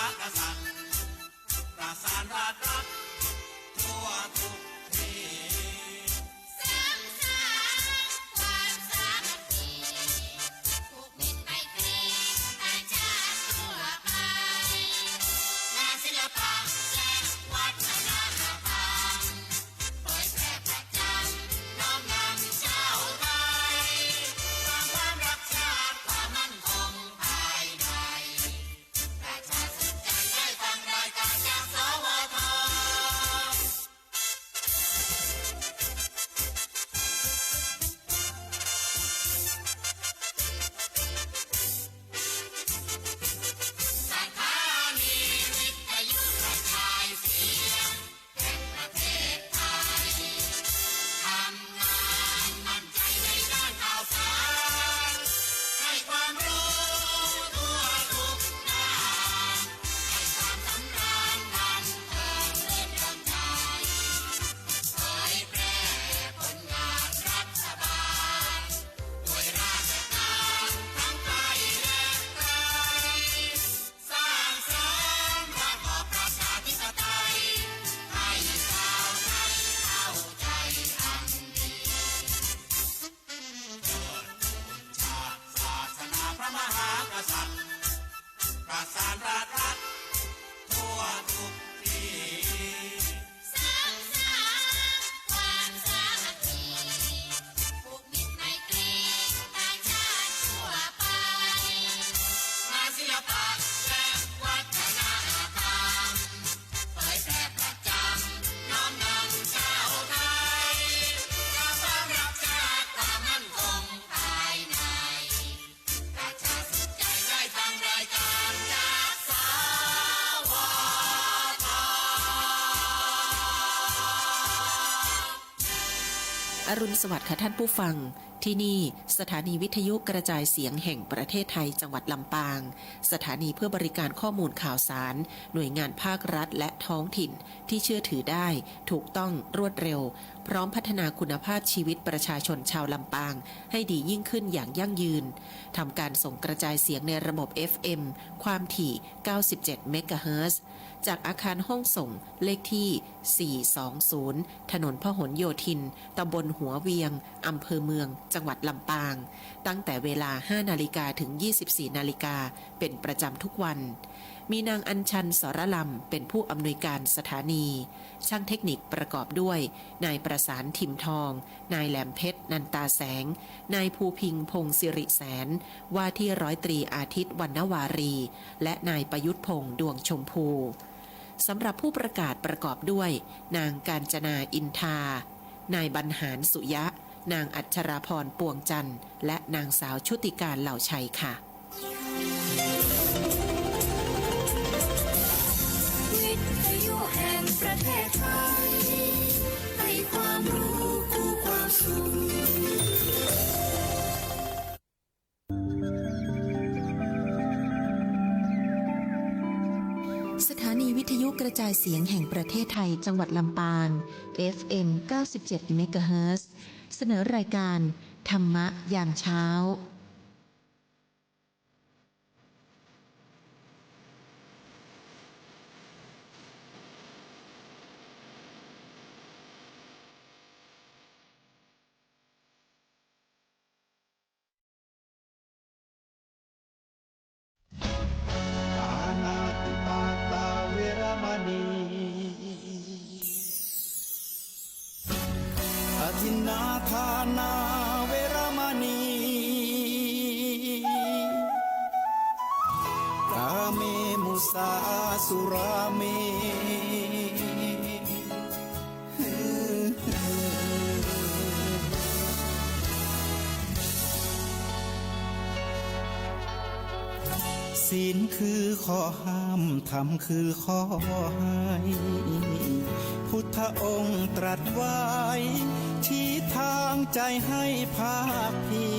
ากษัตริย์ประสานราชรัฐทั่วทุกที่สร้างสรรค์ความสามัคคีผูกมิตรไมตรีประชาติทั่วไปงานศิลปะและวัฒนธรรมเผยแพร่ประจำน้อมนำชาวไทยสร้างความรักชาติความมั่นคงภายในประชาสนใจได้ฟังรายการจากสวทสถานีวิทยุกระจายเสียงแห่งประเทศไทยทำงานมั่นใจในด้านข่าวสารให้ความรู้ทั่วทุกด้านให้ความสำราญบันเทิงรื่นรมใจเผยแพร่ผลงานรัฐบาลด้วยราชการทั้งไกลและไกลสร้างสรรค์ระบอบประชาธิปไตยให้ชาวไทยเข้าใจอันดีชาติศาสนาพระมหากษัตริย์ประสานราชรัฐทั่วทุกที่สร้างสรรค์ความสามัคคีผูกมิตรไมตรีประชาติทั่วไปงานศิลปะและวัฒนธรรมเผยแพร่ประจำน้อมนำชาวไทยสร้างความรักชาติความมั่นคงภายในประชาสนใจได้ฟังรายการจากสวท อรุณสวัสดิ์ค่ะท่านผู้ฟังที่นี่สถานีวิทยุกระจายเสียงแห่งประเทศไทยจังหวัดลำปางสถานีเพื่อบริการข้อมูลข่าวสารหน่วยงานภาครัฐและท้องถิ่นที่เชื่อถือได้ถูกต้องรวดเร็วพร้อมพัฒนาคุณภาพชีวิตประชาชนชาวลำปางให้ดียิ่งขึ้นอย่างยั่งยืนทำการส่งกระจายเสียงในระบบ FM ความถี่ 97 เมกะเฮิรตซ์จากอาคารห้องส่งเลขที่ 420 ถนนพหลโยธินตำบลหัวเวียงอำเภอเมืองจังหวัดลำปางตั้งแต่เวลา 5 นาฬิกาถึง 24 นาฬิกาเป็นประจำทุกวันมีนางอัญชันสรลำเป็นผู้อำนวยการสถานีช่างเทคนิคประกอบด้วยนายประสานทิมทองนายแหลมเพชรนันตาแสงนายภูพิงพงศ์สิริแสนว่าที่ร้อยตรีอาทิตย์วรรณวารีและนายประยุทธ์พงศ์ดวงชมพูสำหรับผู้ประกาศประกอบด้วยนางกาญจนาอินทานายบรรหารสุยะนางอัชราพรปวงจันทร์และนางสาวชุติการเหล่าชัยค่ะวิทยุแห่งประเทศไทยให้ความรู้คู่ความสุขสถานีวิทยุกระจายเสียงแห่งประเทศไทยจังหวัดลำปาง FM 97 เมกะเฮิรตซ์เสนอรายการธรรมะยามเช้าอาณาติปาตาเวรมณีอธินาทานาเวรมณีกาเมมุสาสุราเมศีลคือข้อห้ามธรรมคือข้อให้พุทธองค์ตรัสไว้ชี้ทางใจให้ภาคเพี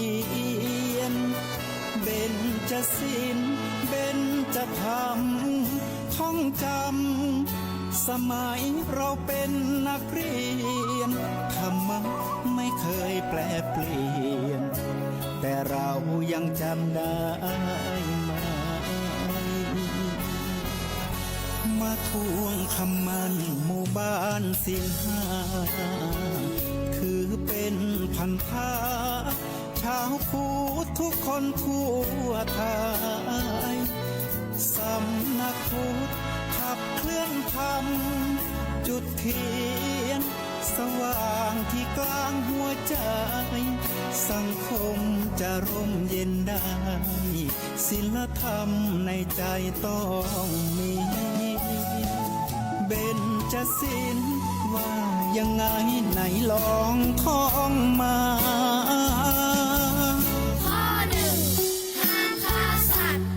ยรเบญจศีลเบญจธรรมท่องจำสมัยเราเป็นนักเรียนธรรมะไม่เคยแปรเปลี่ยนแต่เรายังจำได้ไหม มาทวงคำมันหมู่บ้านสินหาคือเป็นพันธาชาวพุทธทุกคนทั่วไทยสำนักพุทธขับเคลื่อนธรรมจุดเทียนสว่างที่กลางหัวใจสังคมจะร่มเย็นได้ศีลธรรมในใจต้องมีเบญจศีลว่ายังไงไหนลองท่องมา ข้อหนึ่งห้ามฆ่าสัตว์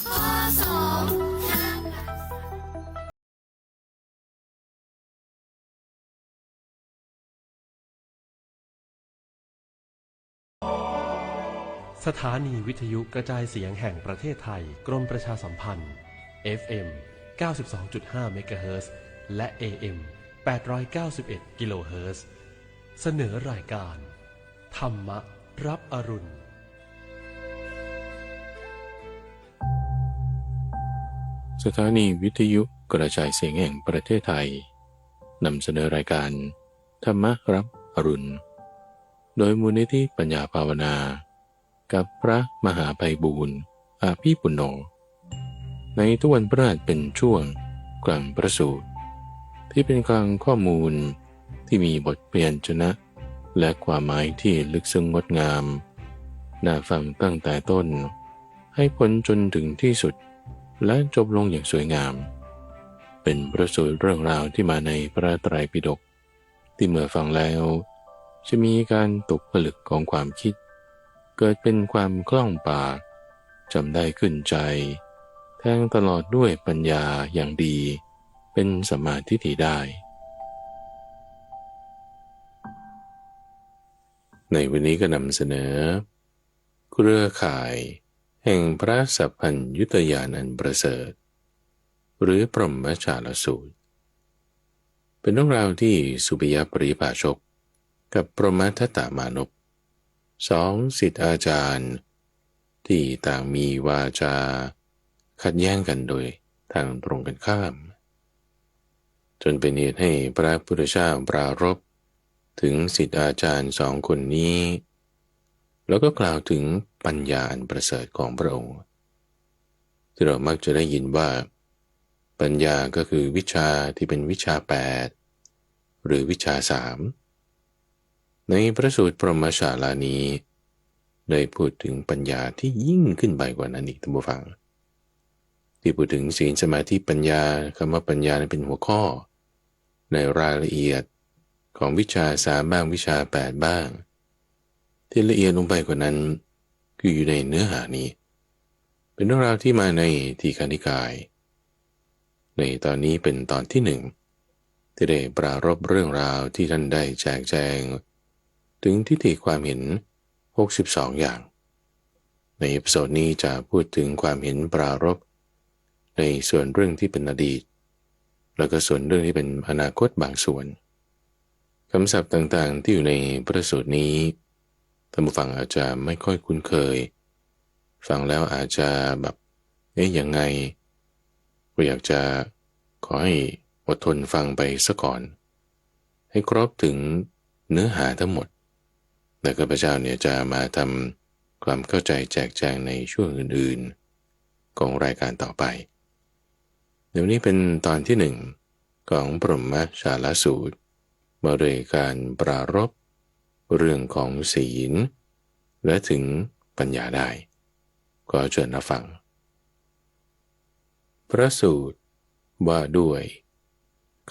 ข้อสองห้ามลักทรัพย์ สถานีวิทยุกระจายเสียงแห่งประเทศไทยกรมประชาสัมพันธ์ FM 92.5 เมกะเฮิรตซ์และ AM 891 กิโลเฮิรตซ์เสนอรายการธรรมรับอรุณสถานีวิทยุกระจายเสียงแห่งประเทศไทยนำเสนอรายการธรรมรับอรุณโดยมูลนิธิปัญญาภาวนากับพระมหาไพบูลย์อาภีปุณโญในทุกวันพฤหัสเป็นช่วงกลางประสูตรที่เป็นกลางข้อมูลที่มีบทเปลี่ยนชนะและความหมายที่ลึกซึ้งงดงามน่าฟังตั้งแต่ต้นให้พ้นจนถึงที่สุดและจบลงอย่างสวยงามเป็นประสูตรเรื่องราวที่มาในพระไตรปิฎกที่เมื่อฟังแล้วจะมีการตกผลึกของความคิดเกิดเป็นความคล่องปากจำได้ขึ้นใจแทงตลอดด้วยปัญญาอย่างดีเป็นสัมมาทิฏฐิได้ในวันนี้ก็นำเสนอเครือข่ายแห่งพระสัพพัญญุตญาณอันประเสริฐหรือพรหมชาลสูตรเป็นเรื่องราวที่สุปิยปริภาชกกับพรหมทัตตมานพสองศิษย์อาจารย์ที่ต่างมีวาจาขัดแย้งกันโดยทางตรงกันข้ามจนเป็นเหตุให้พระพุทธเจ้าปรารภถึงศิษย์อาจารย์สองคนนี้แล้วก็กล่าวถึงปัญญาอันประเสริฐของพระองค์ที่เรามักจะได้ยินว่าปัญญาก็คือวิชาที่เป็นวิชา8หรือวิชา3ในพระสูตรพรหมชาลานี้ได้พูดถึงปัญญาที่ยิ่งขึ้นไปกว่านั้นอีกท่านผู้ฟังที่พูดถึงศีลสมาธิปัญญาคำว่าปัญญาเป็นหัวข้อในรายละเอียดของวิชา3บ้างวิชา8บ้างที่ละเอียดลงไปกว่านั้นคืออยู่ในเนื้อหานี้เป็นเรื่องราวที่มาในทีฆนิกายในตอนนี้เป็นตอนที่1ที่ได้ปรารภเรื่องราวที่ท่านได้แจกแจงถึงทิฏฐิความเห็น62อย่างในเอพิโซดนี้จะพูดถึงความเห็นปรารภในส่วนเรื่องที่เป็นอดีตแล้วก็ส่วนเรื่องที่เป็นอนาคตบางส่วนคำศัพท์ต่างๆที่อยู่ในพระสูตรนี้ท่านผู้ฟังอาจจะไม่ค่อยคุ้นเคยฟังแล้วอาจจะแบบยังไงก็อยากจะขอให้อดทนฟังไปซะก่อนให้ครบถึงเนื้อหาทั้งหมดและข้าพเจ้าเนี่ยจะมาทำความเข้าใจแจกแจงในช่วงอื่นๆของรายการต่อไปเดี๋ยวนี้เป็นตอนที่ของพรหมชาลสูตรมาด้วยการปรารภเรื่องของศีลและถึงปัญญาได้ก็เชิญรับฟังพระสูตรว่าด้วย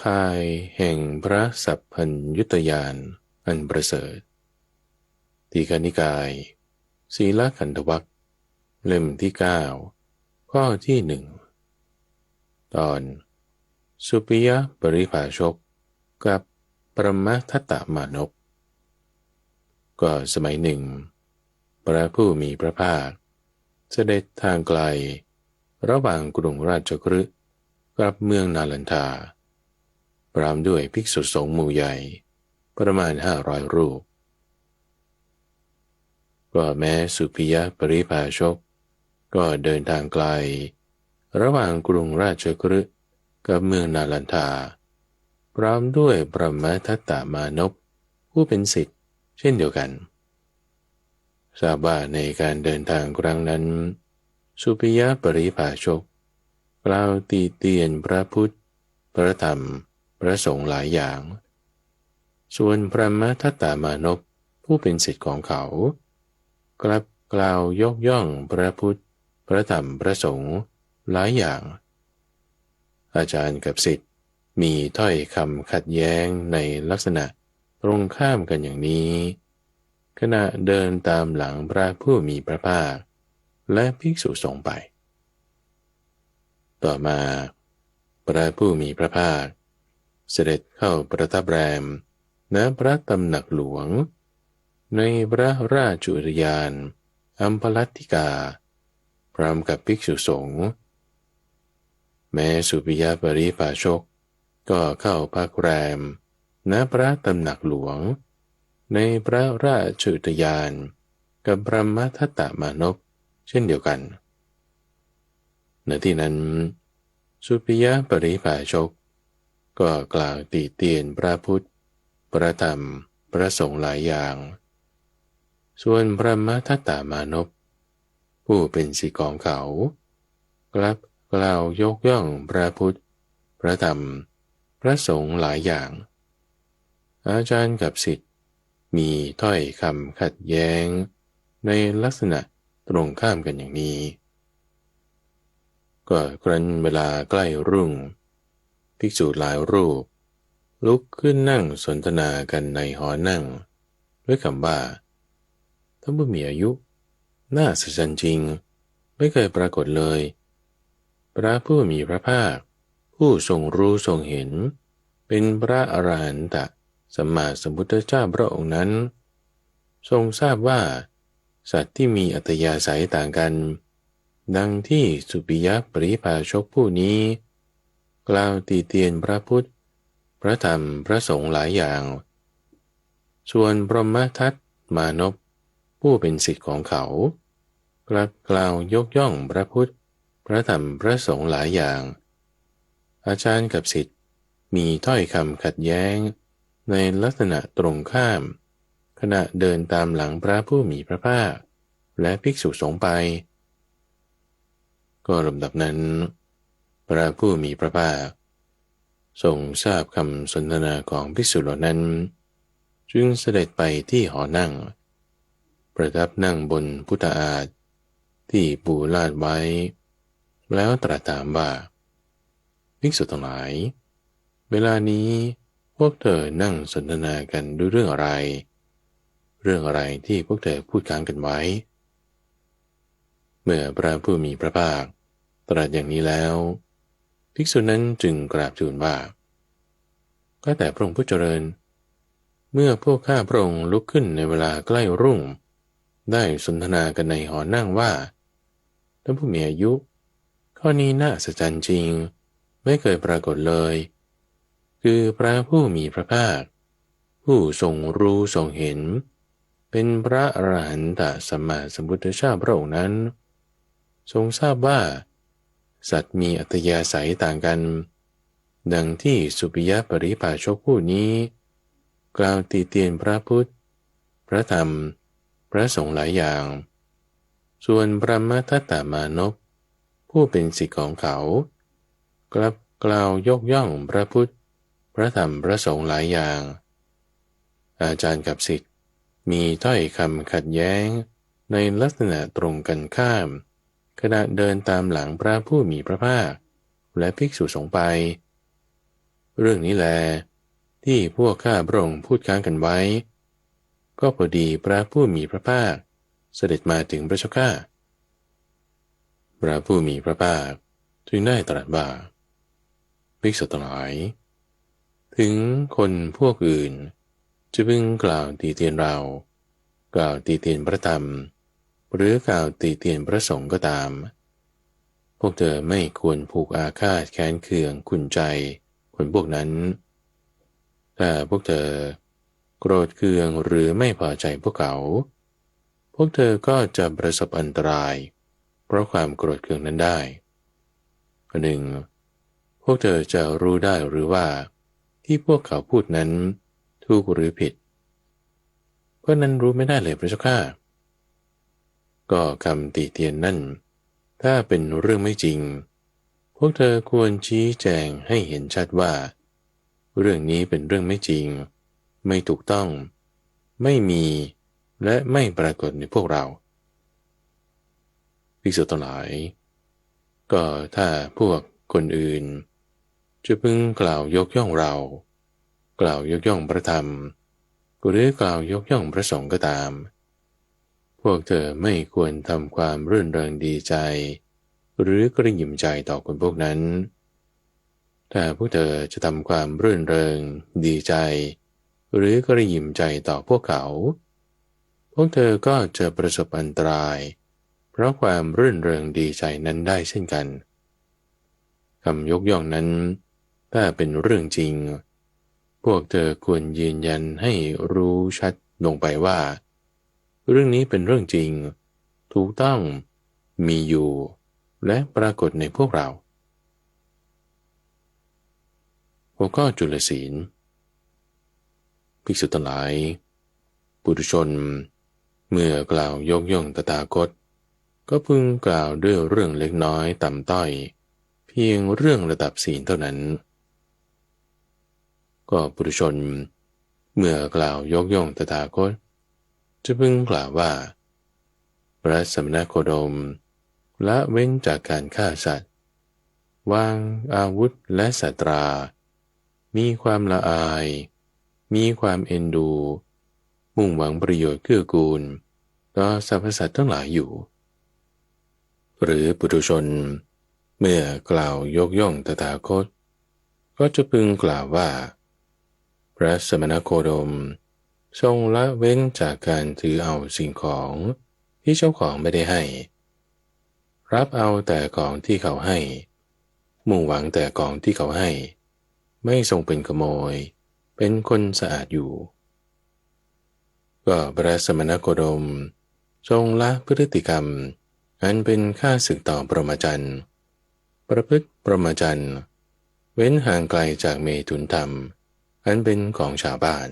ข่ายแห่งพระสัพพัญญุตญาณอันประเสริฐทีฆนิกายศีลขันธวรรคเล่มที่9ข้อที่1ตอนสุปิยปริภาชกกับปรมทัตตมานพก็สมัยหนึ่งพระผู้มีพระภาคเสด็จทางไกลระหว่างกรุงราชคฤห์กับเมืองนาลันทาพร้อมด้วยภิกษุสงฆ์หมู่ใหญ่ประมาณ500รูปก็แม้สุปิยปริภาชกก็เดินทางไกลระหว่างกรุงราชคฤห์ กับเมืองนาลันทาพร้อมด้วยปรมาทัตตามานพผู้เป็นศิษย์เช่นเดียวกันทราบว่าในการเดินทางครั้งนั้นสุปิยปริภาชกกล่าวตีเตียนพระพุทธพระธรรมพระสงฆ์หลายอย่างส่วนพระมทัตตามานพผู้เป็นศิษย์ของเขากลับกล่าวยกย่องพระพุทธพระธรรมพระสงฆ์หลายอย่างอาจารย์กับศิษย์มีถ้อยคำขัดแย้งในลักษณะตรงข้ามกันอย่างนี้ขณะเดินตามหลังพระผู้มีพระภาคและภิกษุสงฆ์ไปต่อมาพระผู้มีพระภาคเสด็จเข้าประทับแรมณพระตำหนักหลวงในพระราชอุทยานอัมพลัตติกาพร้อมกับภิกษุสงฆ์แม้สุปิยปริภาชกก็เข้าพักแรมณพระตำหนักหลวงในพระราชอุทยานกับพระมทัตตมานพเช่นเดียวกันณที่นั้นสุปิยปริภาชกก็กล่าวติเตียนพระพุทธพระธรรมพระสงฆ์หลายอย่างส่วนพระมทัตตมานพผู้เป็นศิษย์ของเขากลับกล่าวยกย่องพระพุทธพระธรรมพระสงฆ์หลายอย่างอาจารย์กับศิษย์มีถ้อยคำขัดแย้งในลักษณะตรงข้ามกันอย่างนี้ก็ครั้นเวลาใกล้รุ่งภิกษุหลายรูปลุกขึ้นนั่งสนทนากันในหอนั่งด้วยคำว่าท่านผู้มีอายุน่าสัศจรรย์จริงไม่เคยปรากฏเลยพระผู้มีพระภาคผู้ทรงรู้ทรงเห็นเป็นพระอรหันตสัมมาสัมพุทธเจ้าพระองค์นั้นทรงทราบว่าสัตว์ที่มีอัตยาศัยต่างกันดังที่สุปิยปริภาชกผู้นี้กล่าวตีเตียนพระพุทธพระธรรมพระสงฆ์หลายอย่างส่วนพรหมทัตมานพผู้เป็นศิษย์ของเขากลับกล่าวยกย่องพระพุทธพระธรรมพระสงฆ์หลายอย่างอาจารย์กับศิษย์มีถ้อยคำขัดแย้งในลักษณะตรงข้ามขณะเดินตามหลังพระผู้มีพระภาคและภิกษุสงฆ์ไปก็ลำดับนั้นพระผู้มีพระภาคทรงทราบคำสนทนาของภิกษุเหล่านั้นจึงเสด็จไปที่หอนั่งประทับนั่งบนพุทธาสน์ที่ปูลาดไว้แล้วตรัสถามว่าภิกษุทั้งหลายเวลานี้พวกเธอนั่งสนทนากันด้วยเรื่องอะไรที่พวกเธอพูดค้างกันไว้เมื่อพระผู้มีพระภาคตรัสอย่างนี้แล้วภิกษุนั้นจึงกราบทูลว่าก็แต่พระองค์ผู้เจริญเมื่อพวกข้าพระองค์ลุกขึ้นในเวลาใกล้รุ่งได้สนทนากันในหอนั่งว่าท่านผู้มีอายุข้อนี้น่าอัศจรรย์จริงไม่เคยปรากฏเลยคือพระผู้มีพระภาคผู้ทรงรู้ทรงเห็นเป็นพระอรหันตสัมมาสัมพุทธเจ้าพระองค์นั้นทรงทราบว่าสัตว์มีอัตยาศัยต่างกันดังที่สุปิยปริภาชกผู้นี้กล่าวตีเตียนพระพุทธพระธรรมพระสงฆ์หลายอย่างส่วนพระมทัตตมานพผู้เป็นศิษย์ของเขากลับกล่าวยกย่องพระพุทธพระธรรมพระสงฆ์หลายอย่างอาจารย์กับศิษย์มีถ้อยคำขัดแย้งในลักษณะตรงกันข้ามขณะเดินตามหลังพระผู้มีพระภาคและภิกษุสงฆ์ไปเรื่องนี้แลที่พวกข้าพระองค์พูดค้างกันไว้ก็พอดีพระผู้มีพระภาคเสด็จมาถึงพระเจ้าข้าพระผู้มีพระภาคจึงได้ตรัสว่าภิกษุทั้งหลายถึงคนพวกอื่นจะพึงกล่าวตีเตียนเรากล่าวตีเตียนพระธรรมหรือกล่าวตีเตียนพระสงฆ์ก็ตามพวกเธอไม่ควรผูกอาฆาตแค้นเคืองขุ่นใจคนพวกนั้นถ้าพวกเธอโกรธเคืองหรือไม่พอใจพวกเขาพวกเธอก็จะประสบอันตรายเพราะความโกรธเคืองนั้นได้หนึ่งพ วกเธอจะรู้ได้หรือว่าที่พวกเขาพูดนั้นถูกหรือผิดเพราะนั้นรู้ไม่ได้เลยพระเจ้าข้าก็คำติเตียนนั่นถ้าเป็นเรื่องไม่จริงพวกเธอควรชี้แจงให้เห็นชัดว่าเรื่องนี้เป็นเรื่องไม่จริงไม่ถูกต้องไม่มีและไม่ปรากฏในพวกเราภิกษุทั้งหลายก็ถ้าพวกคนอื่นจะพึงกล่าวยกย่องเรากล่าวยกย่องพระธรรมหรือกล่าวยกย่องพระสงฆ์ก็ตามพวกเธอไม่ควรทำความรื่นเริงดีใจหรือกระหยิ่มใจต่อคนพวกนั้นถ้าพวกเธอจะทำความรื่นเริงดีใจหรือกระหยิ่มใจต่อพวกเขาพวกเธอก็จะประสบอันตรายเพราะความรื่นเริงดีใจนั้นได้เช่นกันคำยกย่องนั้นถ้าเป็นเรื่องจริงพวกเธอควรยืนยันให้รู้ชัดลงไปว่าเรื่องนี้เป็นเรื่องจริงถูกต้องมีอยู่และปรากฏในพวกเราหัวข้อจุลศีลภิกษุทั้งหลายปุถุชนเมื่อกล่าวยกย่องตถาคตก็พึงกล่าวด้วยเรื่องเล็กน้อยต่ำต้อยเพียงเรื่องระดับศีลเท่านั้นก็ปุถุชนเมื่อกล่าวยกย่องตถาคตจะพึงกล่าวว่าพระสมณโคดมละเว้นจากการฆ่าสัตว์วางอาวุธและสัตรามีความละอายมีความเอ็นดูมุ่งหวังประโยชน์เกื้อกูลต่อสรรพสัตว์ทั้งหลายอยู่หรือปุถุชนเมื่อกล่าวยกย่องตถาคตก็จะพึงกล่าวว่าพระสมณโคดมทรงละเว้นจากการถือเอาสิ่งของที่เจ้าของไม่ได้ให้รับเอาแต่ของที่เขาให้มุ่งหวังแต่ของที่เขาให้ไม่ทรงเป็นขโมยเป็นคนสะอาดอยู่ก็พระสมณโคดมทรงละพฤติกรรมอันเป็นข้าศึกต่อพรหมจรรย์ประพฤติพรหมจรรย์เว้นห่างไกลจากเมถุนธรรมอันเป็นของชาวบ้าน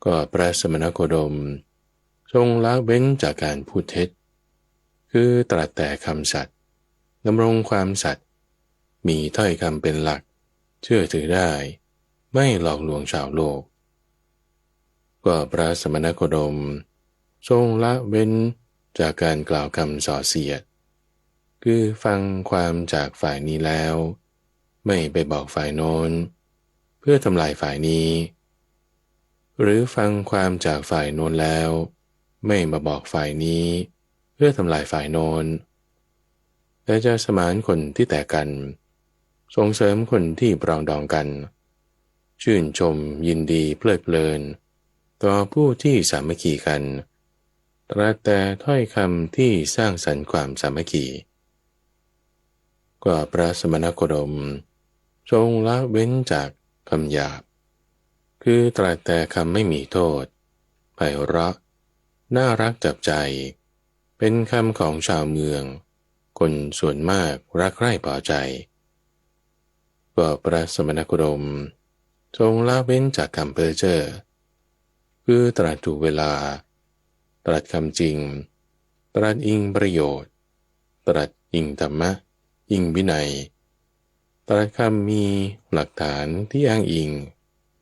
ก็พระสมณโคดมทรงละเว้นจากการพูดเท็จคือตรัสแต่คำสัตย์ดำรงความสัตย์มีถ้อยคำเป็นหลักเชื่อถือได้ไม่หลอกลวงชาวโลกก็พระสมณโคดมทรงละเว้นจากการกล่าวคำส่อเสียดคือฟังความจากฝ่ายนี้แล้วไม่ไปบอกฝ่ายโน้นเพื่อทำลายฝ่ายนี้หรือฟังความจากฝ่ายโน้นแล้วไม่มาบอกฝ่ายนี้เพื่อทำลายฝ่ายโน้นแต่จะสมานคนที่แตกกันส่งเสริมคนที่ปรองดองกันชื่นชมยินดีเพลิดเพลินต่อผู้ที่สามัคคีกันตรัสแต่ถ้อยคำที่สร้างสรรค์ความสามัคคีก็พระสมณโคดมทรงละเว้นจากคำหยาบคือตรัสแต่คำไม่มีโทษไพเราะน่ารักจับใจเป็นคำของชาวเมืองคนส่วนมากรักใคร่พอใจก็พระสมณโคดมทรงละเว้นจากคำเพ้อเจ้อคือตรัสถูกเวลาตรัสคำจริงตรัสอิงประโยชน์ตรัสอิงธรรมะอิงวินัยตรัสคำมีหลักฐานที่อ้างอิง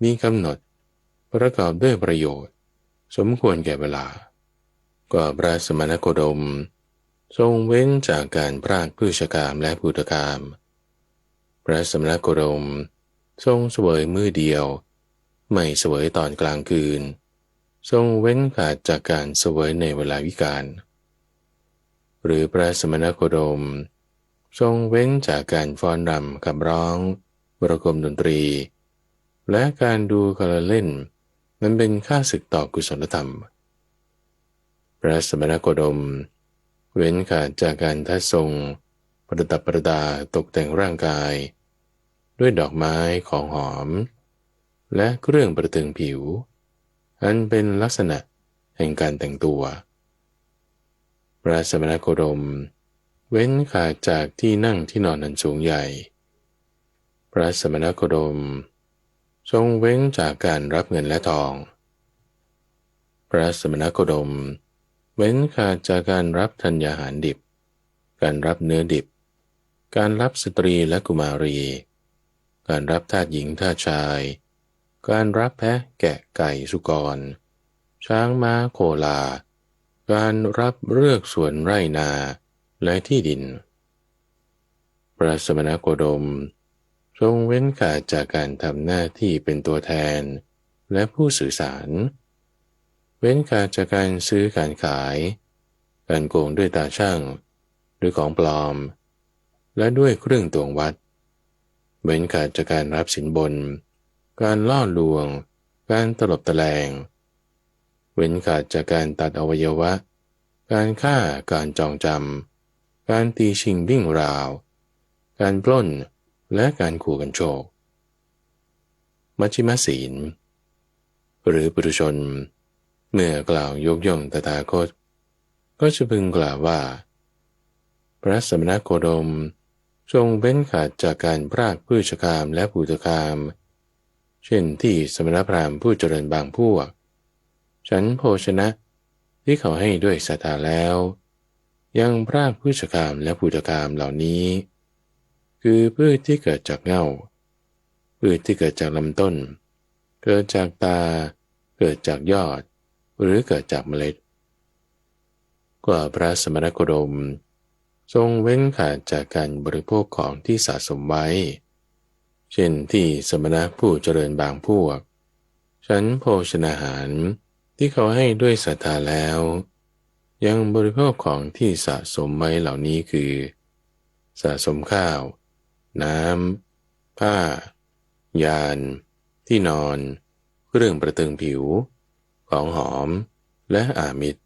มีกำหนดประกอบด้วยประโยชน์สมควรแก่เวลาก็พระสมณโคดมทรงเว้นจากการพรากพืชกามและภูตกามพระสมณโคดมทรงเสวยมื้อเดียวไม่เสวยตอนกลางคืนทรงเว้นขาดจากการเสวยในเวลาวิกาลหรือพระสมณโคดมทรงเว้นจากการฟ้อนรำขับร้องประกมดนตรีและการดูกลเล่นมันเป็นข้าศึกต่อกุศลธรรมพระสมณโคดมเว้นขาดจากการทัดทรงประดับประดาตกแต่งร่างกายด้วยดอกไม้ของหอมและเครื่องประตึงผิวอันเป็นลักษณะแห่งการแต่งตัวพระสมณโคดมเว้นขาดจากที่นั่งที่นอนอันสูงใหญ่ พระสมณโคดมทรงเว้นจากการรับเงินและทองพระสมณโคดมเว้นขาดจากการรับธัญญาหารดิบการรับเนื้อดิบการรับสตรีและกุมารีการรับทาสหญิงทาสชายการรับแพะแกะไก่สุกรช้างม้าโคลาการรับเลือกสวนไร่นาและที่ดินพระสมณโคดมทรงเว้นขาดจากการทำหน้าที่เป็นตัวแทนและผู้สื่อสารเว้นขาดจากการซื้อการขายการโกงด้วยตาช่างด้วยของปลอมและด้วยเครื่องตวงวัดเว้นขาดจากการรับสินบนการล่อลวงการตลบตะแลงเว้นขาดจากการตัดอวัยวะการฆ่าการจองจำการตีชิงวิ่งราวการปล้นและการขู่กันโชคมัชฌิมศีลหรือปุถุชนเมื่อกล่าวยกย่องตถาคตก็จะพึงกล่าวว่าพระสมณโคดมทรงเว้นขาดจากการพรากพืชกามและภูตกามเช่นที่สมณพราหมณ์ผู้เจริญบางพวกฉันโภชนะที่เขาให้ด้วยศรัทธาแล้วยังพรากพืชกามและภูตกามเหล่านี้คือพืชที่เกิดจากเง่าพืชที่เกิดจากลำต้นเกิดจากตาเกิดจากยอดหรือเกิดจากเมล็ดกว่าพระสมณโคดมทรงเว้นขาดจากการบริโภคของที่สะสมไว้เช่นที่สมณะผู้เจริญบางพวกฉันโภชนาหารที่เขาให้ด้วยศรัทธาแล้วยังบริโภคของที่สะสมไว้เหล่านี้คือสะสมข้าวน้ำผ้ายานที่นอนเครื่องประเทิงผิวของหอมและอามิตร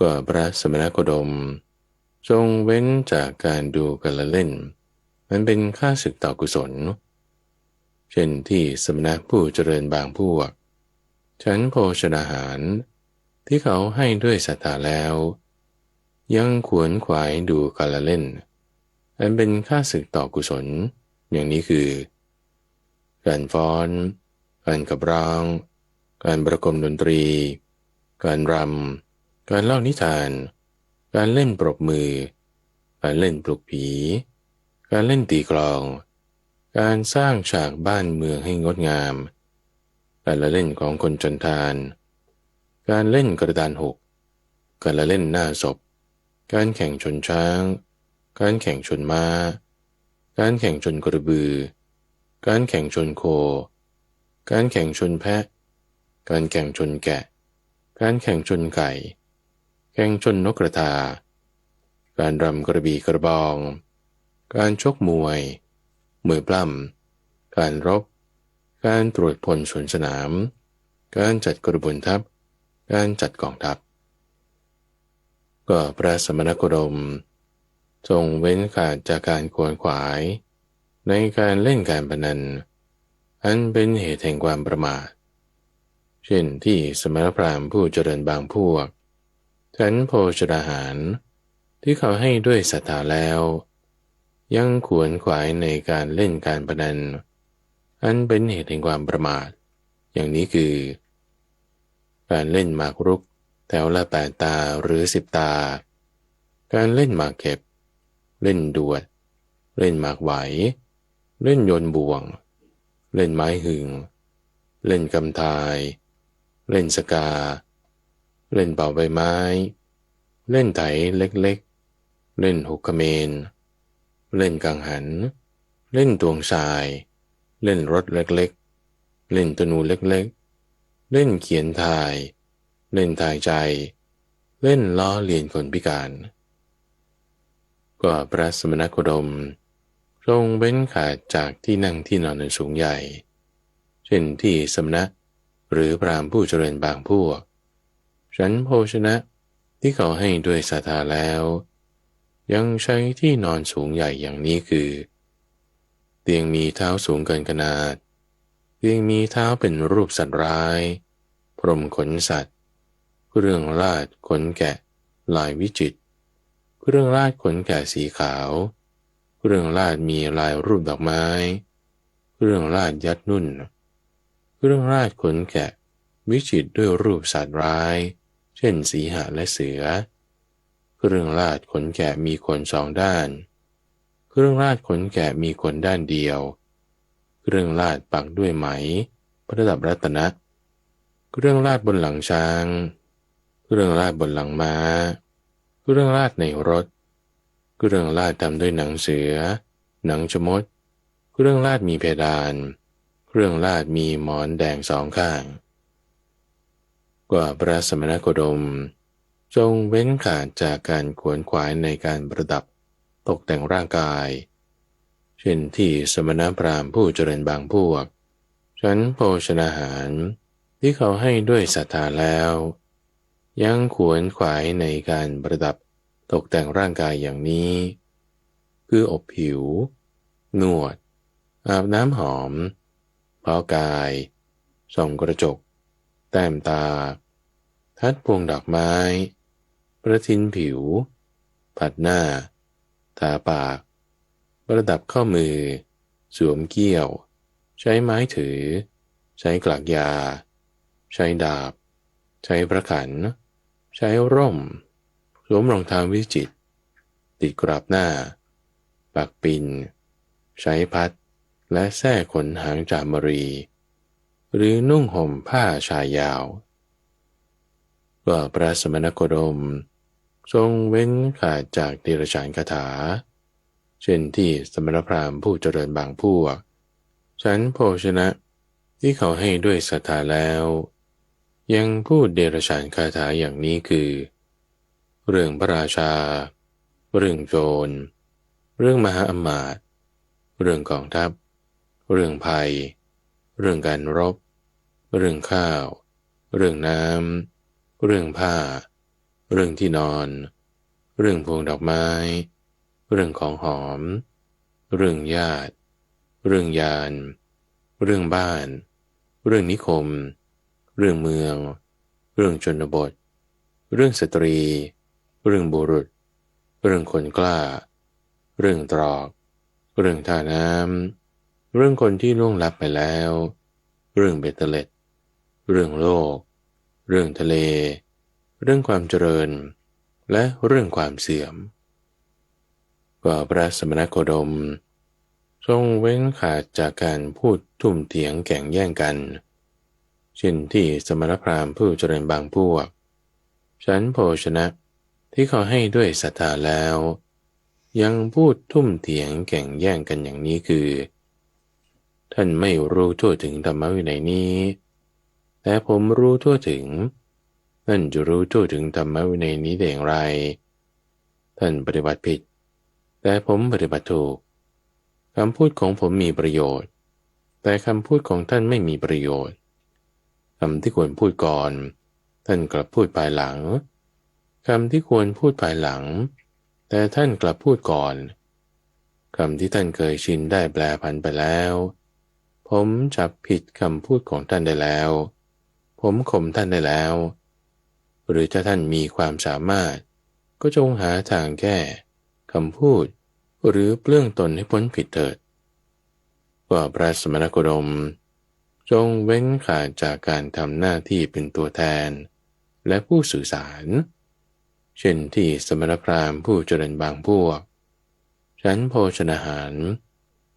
ก็พระสมณโคดมทรงเว้นจากการดูกันละเล่นมันเป็นค่าศึกต่อกุศลเช่นที่สมณะผู้เจริญบางพวกฉันโภชนาหารที่เขาให้ด้วยศรัทธาแล้วยังขวนขวายดูกันละเล่นอันเป็นค่าศึกต่อกุศลอย่างนี้คือการฟ้อนการขับร้องการประกมดนตรีการรำการเล่านิทานการเล่นปรบมือการเล่นปลุกผีการเล่นตีกลองการสร้างฉากบ้านเมืองให้งดงามการละเล่นของคนจนทานการเล่นกระดานหกการละเล่นหน้าศพการแข่งชนช้างการแข่งชนม้าการแข่งชนกระบือการแข่งชนโคการแข่งชนแพะการแข่งชนแกะการแข่งชนไก่แข่งชนนกกระทาการรำกระบี่กระบองการชกมวยมวยปล้ำการรบการตรวจพลสวนสนามการจัดกระบวนทัพการจัดกองทัพก็พระสมณโคดมทรงเว้นขาดจากการขวนขวายในการเล่นการพนันอันเป็นเหตุแห่งความประมาทเช่นที่สมณพราหมณ์ผู้เจริญบางพวกฉันโภชนาหารที่เขาให้ด้วยศรัทธาแล้วยังขวนขวายในการเล่นการพนันอันเป็นเหตุแห่งความประมาทอย่างนี้คือการเล่นหมากรุกแถวละ8 ตาหรือ10 ตาการเล่นหมากเก็บเล่นดวดเล่นหมากไหวเล่นโยนบ่วงเล่นไม้หึงเล่นกำทายเล่นสกาเล่นเป่าใบไม้เล่นไถเล็กๆเล่นหุกเขมรเล่นกังหันเล่นตวงทรายเล่นรถเล็กๆเล่นธนูเล็กๆเล่นเขียนทายเล่นทายใจเล่นล้อเลียนคนพิการก็พระสมณโคดมทรงเว้นขาดจากที่นั่งที่นอนในสูงใหญ่เช่นที่สมณะหรือพราหมณ์ผู้เจริญบางพวกฉันโภชนะที่เขาให้ด้วยศรัทธาแล้วยังใช้ที่นอนสูงใหญ่อย่างนี้คือเตียงมีเท้าสูงเกินขนาดเตียงมีเท้าเป็นรูปสัตว์ร้ายพรมขนสัตว์เครื่องลาดขนแกะลายวิจิตรเครื่องลาดขนแกะสีขาว เครื่องราชมีลายรูปดอกไม้เครื่องราชยัดนุ่นเครื่องราชขนแกะวิจิตรด้วยรูปสัตว์ร้ายเช่นสีหและเสือเครื่องราชขนแกะมีขนสองด้านเครื่องราชขนแกะมีขนด้านเดียวเครื่องราชปักด้วยไหมประดับรัตนะเครื่องราชบนหลังช้างเครื่องราชบนหลังม้าเครื่องราชในรถเครื่องราชทำด้วยหนังเสือหนังชมดเครื่องราชมีเพดานเครื่องราชมีหมอนแดงสองข้างกว่าพระสมณโคดมทรงเว้นขาดจากการขวนขวายในการประดับตกแต่งร่างกายเช่นที่สมณพราหมณ์ผู้เจริญบางพวกฉันโภชนาหารที่เขาให้ด้วยศรัทธาแล้วยังขวนขวายในการประดับตกแต่งร่างกายอย่างนี้คืออบผิวนวดอาบน้ำหอมเผากายส่องกระจกแต้มตาทัดพวงดอกไม้ประทินผิวผัดหน้าทาปากประดับข้อมือสวมเกี้ยวใช้ไม้ถือใช้กลักยาใช้ดาบใช้พระขันใช้ร่มสวมรองเท้าวิจิตรติดกราบหน้าปักปิ่นใช้พัดและแส้ขนหางจามรีหรือนุ่งห่มผ้าชายยาวก็พระสมณโคดมทรงเว้นขาดจากเดรัจฉานคาถาเช่นที่สมณพราหมณ์ผู้เจริญบางพวกฉันโภชนะที่เขาให้ด้วยศรัทธาแล้วยังพูดเดรัจฉานคาถาอย่างนี้คือเรื่องพระราชาเรื่องโจรเรื่องมหาอมาตย์เรื่องกองทัพเรื่องภัยเรื่องการรบเรื่องข้าวเรื่องน้ำเรื่องผ้าเรื่องที่นอนเรื่องพวงดอกไม้เรื่องของหอมเรื่องญาติเรื่องยานเรื่องบ้านเรื่องนิคมเรื่องเมืองเรื่องชนบทเรื่องสตรีเรื่องบุรุษเรื่องคนกล้าเรื่องตรอกเรื่องท่าน้ำเรื่องคนที่ล่วงลับไปแล้วเรื่องเบตเตเล็ดเรื่องโลกเรื่องทะเลเรื่องความเจริญและเรื่องความเสื่อมก็พระสมณโคดมทรงเว้นขาดจากการพูดทุ่มเถียงแข่งแย่งกันเช่นที่สมณพราหมณ์ผู้เจริญบางพวกฉันโภชนะที่เขาให้ด้วยศรัทธาแล้วยังพูดทุ่มเถียงแข่งแย่งกันอย่างนี้คือท่านไม่รู้ทั่วถึงธรรมวินัยนี้แต่ผมรู้ทั่วถึงท่านจะรู้ทั่วถึงธรรมวินัยนี้ได้อย่างไรท่านปฏิบัติผิดแต่ผมปฏิบัติถูกคำพูดของผมมีประโยชน์แต่คำพูดของท่านไม่มีประโยชน์คำที่ควรพูดก่อนท่านกลับพูดภายหลังคำที่ควรพูดภายหลังแต่ท่านกลับพูดก่อนคำที่ท่านเคยชินได้แปลผันไปแล้วผมจับผิดคำพูดของท่านได้แล้วผมข่มท่านได้แล้วหรือถ้าท่านมีความสามารถก็จงหาทางแก้คำพูดหรือเปลื้องตนให้พ้นผิดเถิดว่าพระสมณโคดมจงเว้นขาดจากการทำหน้าที่เป็นตัวแทนและผู้สื่อสารเช่นที่สมณพราหมณ์ผู้เจริญบางพวกฉันโภชนาหาร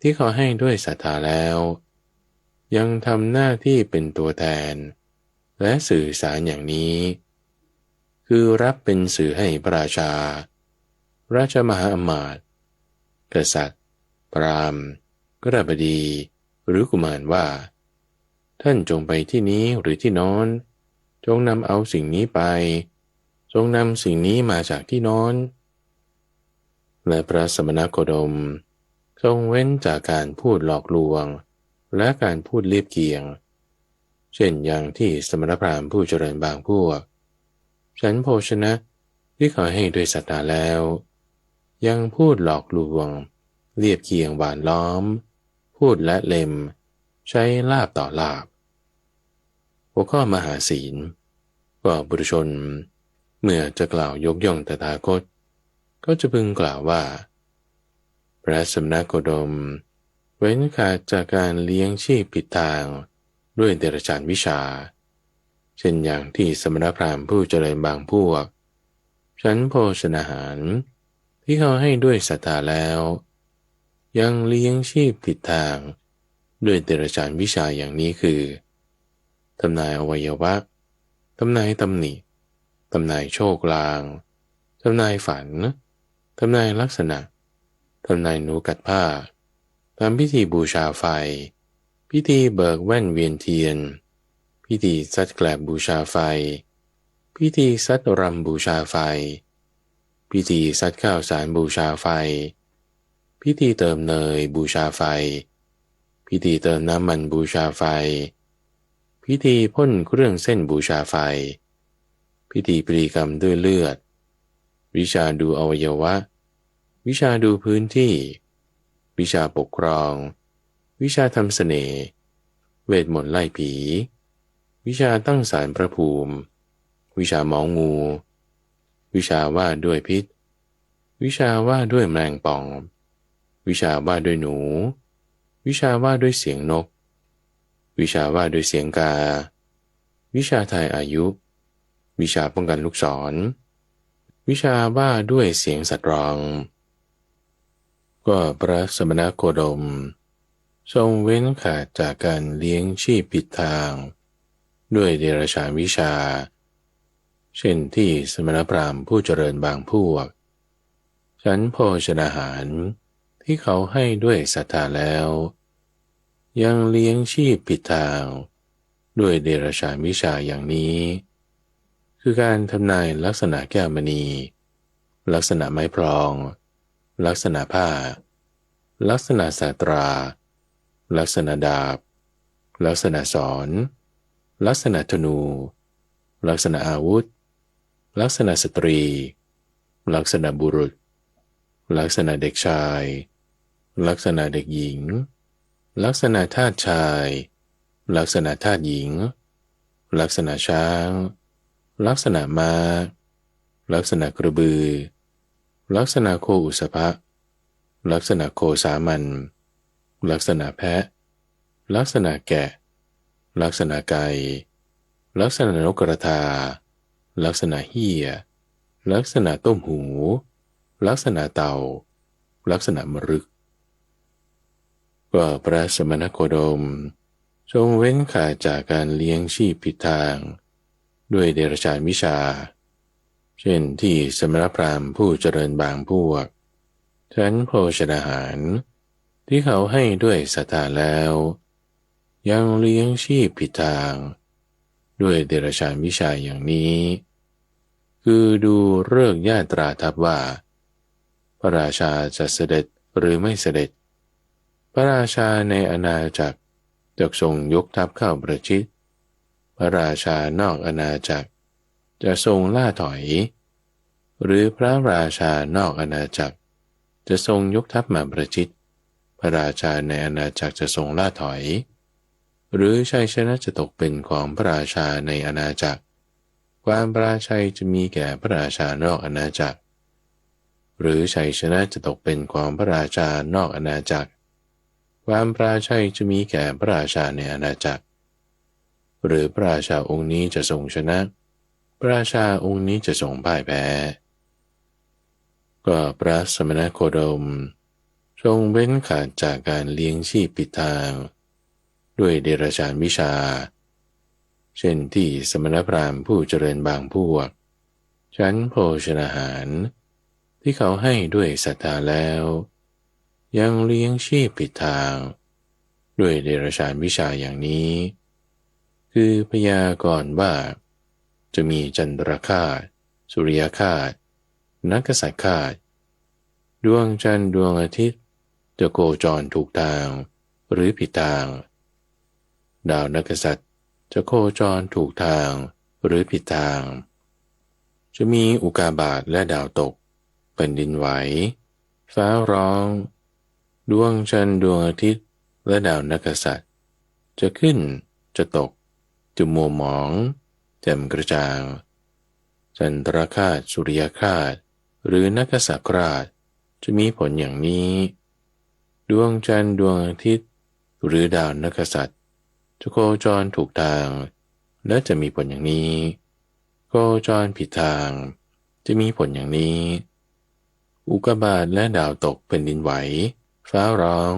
ที่เขาให้ด้วยศรัทธาแล้วยังทำหน้าที่เป็นตัวแทนและสื่อสารอย่างนี้คือรับเป็นสื่อให้พระราชาราชมหาอมาตย์กษัตริย์พราหมณ์กฤบดีหรือกุมารว่าท่านจงไปที่นี้หรือที่โน้นจงนำเอาสิ่งนี้ไปจงนำสิ่งนี้มาจากที่โน้นและพระสมณโคดมทรงเว้นจากการพูดหลอกลวงและการพูดเลียบเคียงเช่นอย่างที่สมณพราหมณ์ผู้เจริญบางพวกฉันโภชนะที่เขาให้ด้วยศรัทธาแล้วยังพูดหลอกลวงเลียบเคียงหวานล้อมพูดและเล็มใช้ลาบต่อลาบหัวข้อมหาศีลก็บุรุชนเมื่อจะกล่าวยกย่องตถาคตก็จะพึงกล่าวว่า พระสมณโคดมเว้นขาดจากการเลี้ยงชีพผิดทางด้วยเดรัจฉานวิชาเช่นอย่างที่สมณพราหมณ์ผู้เจริญบางพวกฉันโภชนาหารที่เขาให้ด้วยศรัทธาแล้วยังเลี้ยงชีพผิดทางด้วยเดรัจฉานวิชาอย่างนี้คือทำนายอวัยวะทำนายตำหนิทำนายโชคลางทำนายฝันทำนายลักษณะทำนายหนูกัดผ้าทำพิธีบูชาไฟพิธีเบิกแว่นเวียนเทียนพิธีซัดแกลบบูชาไฟพิธีซัดรำบูชาไฟพิธีซัดข้าวสารบูชาไฟพิธีเติมเนยบูชาไฟพิธีเติมน้ำมันบูชาไฟพิธีพ่นเครื่องเส้นบูชาไฟพิธีปรีกรรมด้วยเลือดวิชาดูอวัยวะวิชาดูพื้นที่วิชาปกครองวิชาทำเสน่ห์เวทมนต์ไล่ผีวิชาตั้งศาลพระภูมิวิชาหมองูวิชาว่าด้วยพิษวิชาว่าด้วยแมลงป่องวิชาว่าด้วยหนูวิชาว่าด้วยเสียงนกวิชาว่าด้วยเสียงกาวิชาทายอายุวิชาป้องกันลูกศรวิชาว่าด้วยเสียงสัตว์ร้องก็พระสมณโคดมทรงเว้นขาดจากการเลี้ยงชีพผิดทางด้วยเดรัจฉานวิชาเช่นที่สมณพราหมณ์ผู้เจริญบางพวกฉันโภชนาหารที่เขาให้ด้วยศรัทธาแล้วยังเลี้ยงชีพผิดทางด้วยเดรัจฉานวิชาอย่างนี้คือการทำนายลักษณะแก้วมณีลักษณะไม้พลองลักษณะผ้าลักษณะสาตราลักษณะดาบลักษณะศรลักษณะธนูลักษณะอาวุธลักษณะสตรีลักษณะบุรุษลักษณะเด็กชายลักษณะเด็กหญิงลักษณะทาสชายลักษณะทาสหญิงลักษณะช้างลักษณะม้าลักษณะกระบือลักษณะโคอุสภะลักษณะโคสามัญลักษณะแพะลักษณะแกะลักษณะไก่ลักษณะนกกระทาลักษณะเหี้ยลักษณะต้มหูลักษณะเต่าลักษณะมรึกก็พระสมณโคดมทรงเว้นขาดจากการเลี้ยงชีพผิดทางด้วยเดรัจฉานวิชาเช่นที่สมณพราหมณ์ผู้เจริญบางพวกฉันโภชนาหารที่เขาให้ด้วยศรัทธาแล้วยังเลี้ยงชีพผิดทางด้วยเดรัจฉานวิชาอย่างนี้คือดูฤกษ์ญาตราทัพว่าพระราชาจะเสด็จหรือไม่เสด็จพระราชาในอาณาจักรจะทรงยกทัพเข้าประชิดพระราชานอกอาณาจักรจะทรงล่าถอยหรือพระราชานอกอาณาจักรจะทรงยกทัพมาประชิดพระราชาในอาณาจักรจะทรงล่าถอยหรือชัยชนะจะตกเป็นของพระราชาในอาณาจักรความปราชัยจะมีแก่พระราชานอกอาณาจักรหรือชัยชนะจะตกเป็นของพระราชานอกอาณาจักรความปราชัยจะมีแก่พระราชาในอาณาจักรหรือพระราชาองค์นี้จะทรงชนะพระราชาองค์นี้จะทรงพ่ายแพ้ก็พระสมณโคดมทรงเว้นขาดจากการเลี้ยงชีพผิดทางด้วยเดรัจฉานวิชาเช่นที่สมณพราหมณ์ผู้เจริญบางพวกฉันโภชนาหารที่เขาให้ด้วยศรัทธาแล้วยังเลี้ยงชีพผิดทางด้วยเดรัจฉานวิชาอย่างนี้คือพยากรณ์ว่าจะมีจันทรคราสสุริยคราสนักษัตริย์คราสดวงจันทร์ดวงอาทิตย์จะโคจรถูกทางหรือผิดทางดาวนักษัตริย์จะโคจรถูกทางหรือผิดทางจะมีอุกาบาตและดาวตกแผ่นดินไหวฟ้าร้องดวงจันทร์ดวงอาทิตย์และดาวนักษัตริย์จะขึ้นจะตกจะมัวหมองแจ่มกระจ่างจันทรคราสสุริยคราสหรือนักษัตริย์คราสจะมีผลอย่างนี้ ดวงจันทร์ดวงอาทิตย์หรือดาวนักษัตริย์จะโคจรถูกทางและจะมีผลอย่างนี้โคจรผิดทางจะมีผลอย่างนี้อุกกาบาตและดาวตกแผ่นดินไหวฟ้าร้อง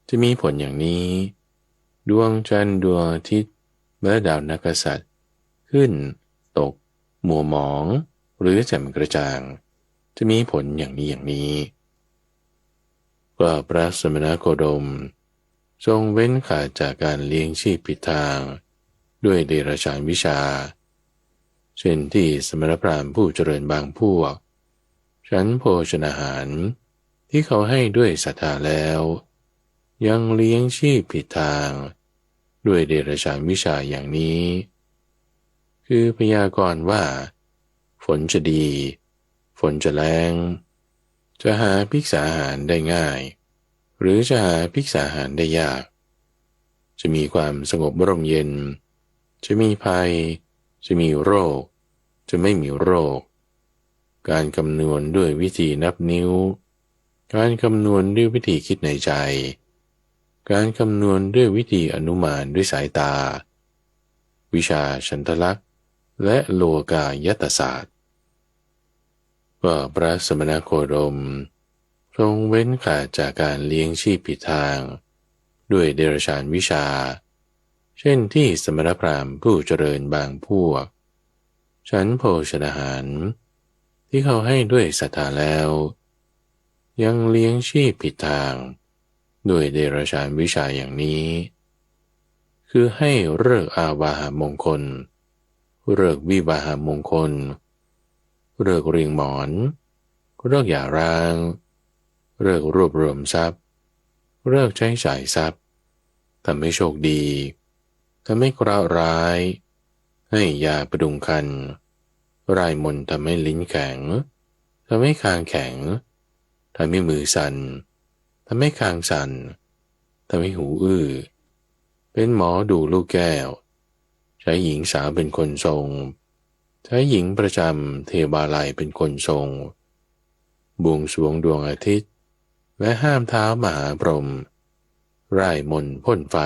จะมีผลอย่างนี้ดวงจันทร์ดวงอาทิตย์และดาวนักษัตริย์ขึ้นตกมัวหมองหรือแจ่มกระจ่างจะมีผลอย่างนี้อย่างนี้ก็พระสมณโคดมทรงเว้นขาดจากการเลี้ยงชีพผิดทางด้วยเดรัจฉานวิชาเช่นที่สมณพราหมณ์ผู้เจริญบางพวกฉันโภชนาหารที่เขาให้ด้วยศรัทธาแล้วยังเลี้ยงชีพผิดทางด้วยเดรัจฉานวิชาอย่างนี้คือพยากรณ์ว่าฝนจะดีฝนจะแรงจะหาภิกษาอาหารได้ง่ายหรือจะหาภิกษาอาหารได้ยากจะมีความสงบร่มเย็นจะมีภัยจะมีโรคจะไม่มีโรคการคำนวณด้วยวิธีนับนิ้วการคำนวณด้วยวิธีคิดในใจการคำนวณด้วยวิธีอนุมานด้วยสายตาวิชาฉันทลักษณ์และโลกายตศาสตร์ก็พระสมณโคดมทรงเว้นขาดจากการเลี้ยงชีพผิดทางด้วยเดรัจฉานวิชาเช่นที่สมณพราหมณ์ผู้เจริญบางพวกฉันโภชนาหารที่เขาให้ด้วยศรัทธาแล้วยังเลี้ยงชีพผิดทางด้วยเดรัจฉานวิชาอย่างนี้คือให้ฤกษ์อาวาหมงคลฤกษ์วิวาหมงคลฤกษ์เรียงหมอนฤกษ์หย่าร้างฤกษ์รวบรวมทรัพย์ฤกษ์ใช้จ่ายทรัพย์ทำให้โชคดีทำให้เคราะห์ร้ายให้ยาประดุงคันรายมนต์ทำให้ลิ้นแข็งทำให้คางแข็งทำให้มือสั่นทำให้คางสั่นทำให้หูอื้อเป็นหมอดูลูกแก้วใช้หญิงสาวเป็นคนทรงใช้หญิงประจำเทวาลัยเป็นคนทรงบวงสรวงดวงอาทิตย์และห้ามเท้ามหาพรหมร่ายมนต์พ่นไฟ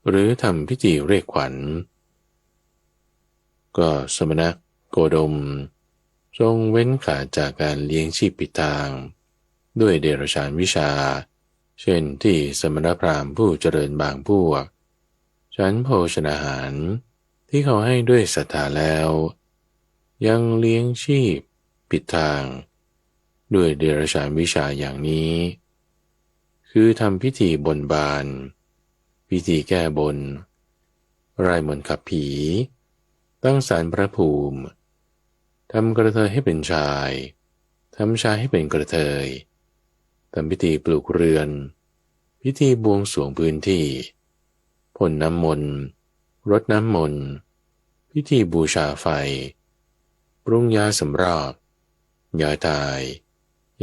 หรือทำพิธีเรียกขวัญก็สมณโคดมทรงเว้นขาดจากการเลี้ยงชีพผิดทางด้วยเดรัจฉานวิชาเช่นที่สมณพราหมณ์ผู้เจริญบางพวกฉันโภชนาหารที่เขาให้ด้วยศรัทธาแล้วยังเลี้ยงชีพผิดทางด้วยเดรัจฉานวิชาอย่างนี้คือทำพิธีบนบานพิธีแก้บนร่ายมนต์ขับผีตั้งศาลพระภูมิทำกระเทยให้เป็นชายทำชายให้เป็นกระเทยทำพิธีปลูกเรือนพิธีบวงสรวงพื้นที่พ่นน้ำมนต์รดน้ำมนต์พิธีบูชาไฟปรุงยาสำรอกยาตาย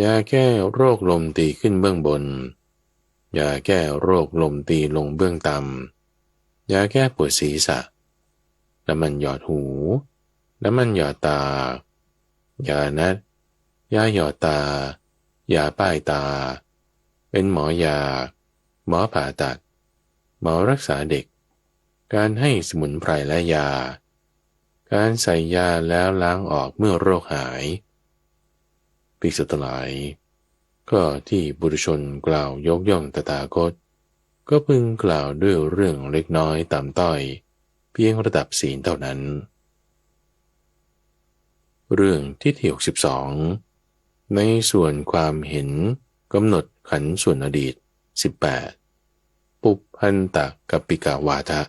ยาแก้โรคลมตีขึ้นเบื้องบนยาแก้โรคลมตีลงเบื้องต่ำยาแก้ปวดศีรษะน้ำมันหยอดหูน้ำมันหยอดตายานัดยาหยอดตายาป้ายตาเป็นหมอยาหมอผ่าตัดหมอรักษาเด็กการให้สมุนไพรและยาการใส่ยาแล้วล้างออกเมื่อโรคหายภิกษุทั้งหลายก็ที่บุรุชนกล่าวยกย่องตถาคตก็พึงกล่าวด้วยเรื่องเล็กน้อยต่ำต้อยเพียงระดับศีลเท่านั้นเรื่องที่62ในส่วนความเห็นกำหนดขันธ์ส่วนอดีต18ปุพพันตกัปปิกาวาทะ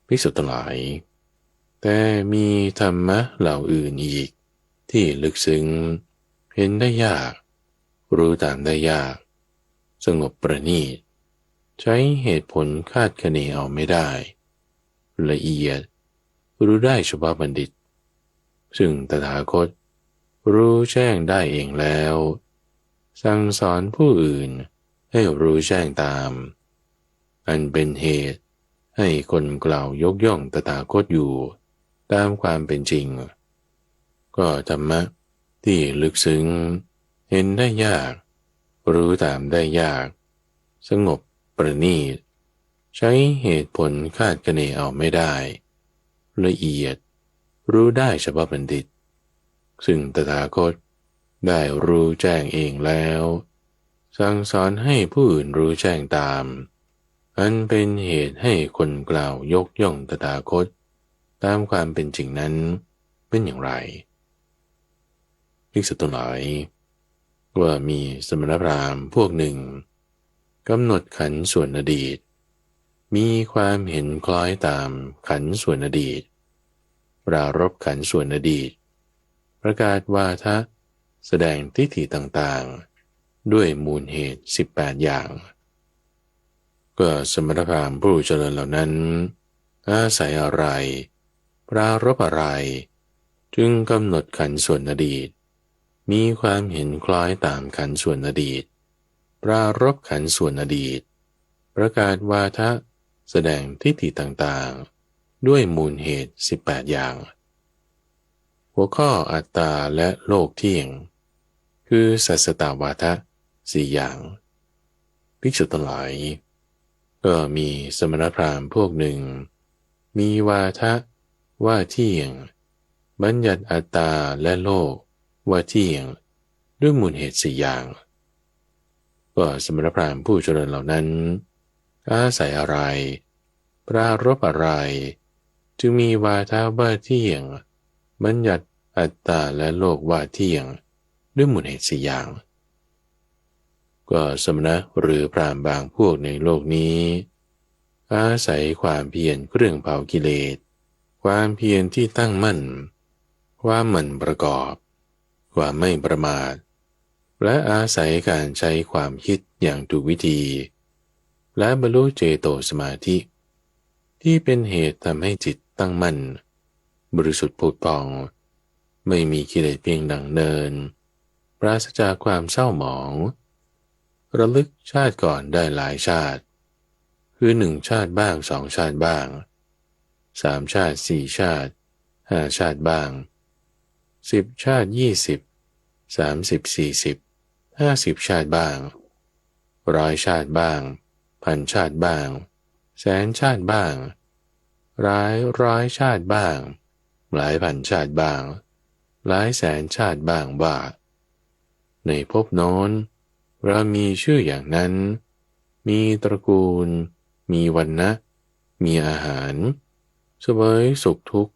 ภิกษุทั้งหลายแต่มีธรรมะเหล่าอื่นอีกที่ลึกซึ้งเห็นได้ยากรู้ตามได้ยากสงบประณีตใช้เหตุผลคาดคะเนเอาไม่ได้ละเอียดรู้ได้เฉพาะบัณฑิตซึ่งตถาคตรู้แจ้งได้เองแล้วสั่งสอนผู้อื่นให้รู้แจ้งตามอันเป็นเหตุให้คนกล่าวยกย่องตถาคตอยู่ตามความเป็นจริงก็ธรรมะที่ลึกซึ้งเห็นได้ยาก รู้ตามได้ยากสงบประณีตใช้เหตุผลคาดคะเนเอาไม่ได้ละเอียดรู้ได้เฉพาะบัณฑิตซึ่งตถาคตได้รู้แจ้งเองแล้วสั่งสอนให้ผู้อื่นรู้แจ้งตามอันเป็นเหตุให้คนกล่าวยกย่องตถาคตตามความเป็นจริงนั้นเป็นอย่างไรภิกษุทั้งหลายว่ามีสมณพราหมณ์พวกหนึ่งกำหนดขันธ์ส่วนอดีตมีความเห็นคล้อยตามขันธ์ส่วนอดีตปรารภขันธ์ส่วนอดีตประกาศวาทะแสดงทิฏฐิต่างๆด้วยมูลเหตุ18อย่างก็สมณพราหมณ์ผู้เจริญเหล่านั้นอาศัยอะไรปรารภอะไรจึงกำหนดขันธ์ส่วนอดีตมีความเห็นคล้อยตามขันธ์ส่วนอดีตปรารภขันธ์ส่วนอดีตประกาศวาทะแสดงทิฏฐิต่างๆด้วยมูลเหตุ18อย่างหัวข้ออัตตาและโลกเที่ยงคือสัสสตวาทะ4อย่างภิกษุทั้งหลายก็มีสมณพราหมณ์พวกหนึ่งมีวาทะว่าเที่ยงบัญญัติอัตตาและโลกว่าเที่ยงด้วยมูลเหตุ4อย่างก็สมณพราหมณ์ผู้เจริญเหล่านั้นอาศัยอะไรปรารภอะไรจึงมีวาทะว่าเที่ยงบัญญัติอัตตาและโลกว่าเที่ยงด้วยมูลเหตุ4อย่างก็สมณะหรือพราหมณ์บางพวกในโลกนี้อาศัยความเพียรเครื่องเผากิเลสความเพียรที่ตั้งมั่นความหมั่นประกอบความไม่ประมาทและอาศัยการใช้ความคิดอย่างถูกวิธีและบรรลุเจโตสมาธิที่เป็นเหตุทำให้จิตตั้งมั่นบริสุทธิ์ผุดผ่องไม่มีกิเลสเพียงดังเนินปราศจากความเศร้าหมองระลึกชาติก่อนได้หลายชาติคือ1 ชาติบ้าง2 ชาติบ้าง3 ชาติ4 ชาติ5 ชาติบ้าง10 ชาติ20 30 40 50 ชาติบ้าง100 ชาติบ้าง1,000 ชาติบ้าง100,000 ชาติบ้างหลายร้อยชาติบ้างหลายพันชาติบ้างหลายแสนชาติบ้างว่าในภพโน้นเรามีชื่ออย่างนั้นมีตระกูลมีวรรณะมีอาหารเสวยสุขทุกข์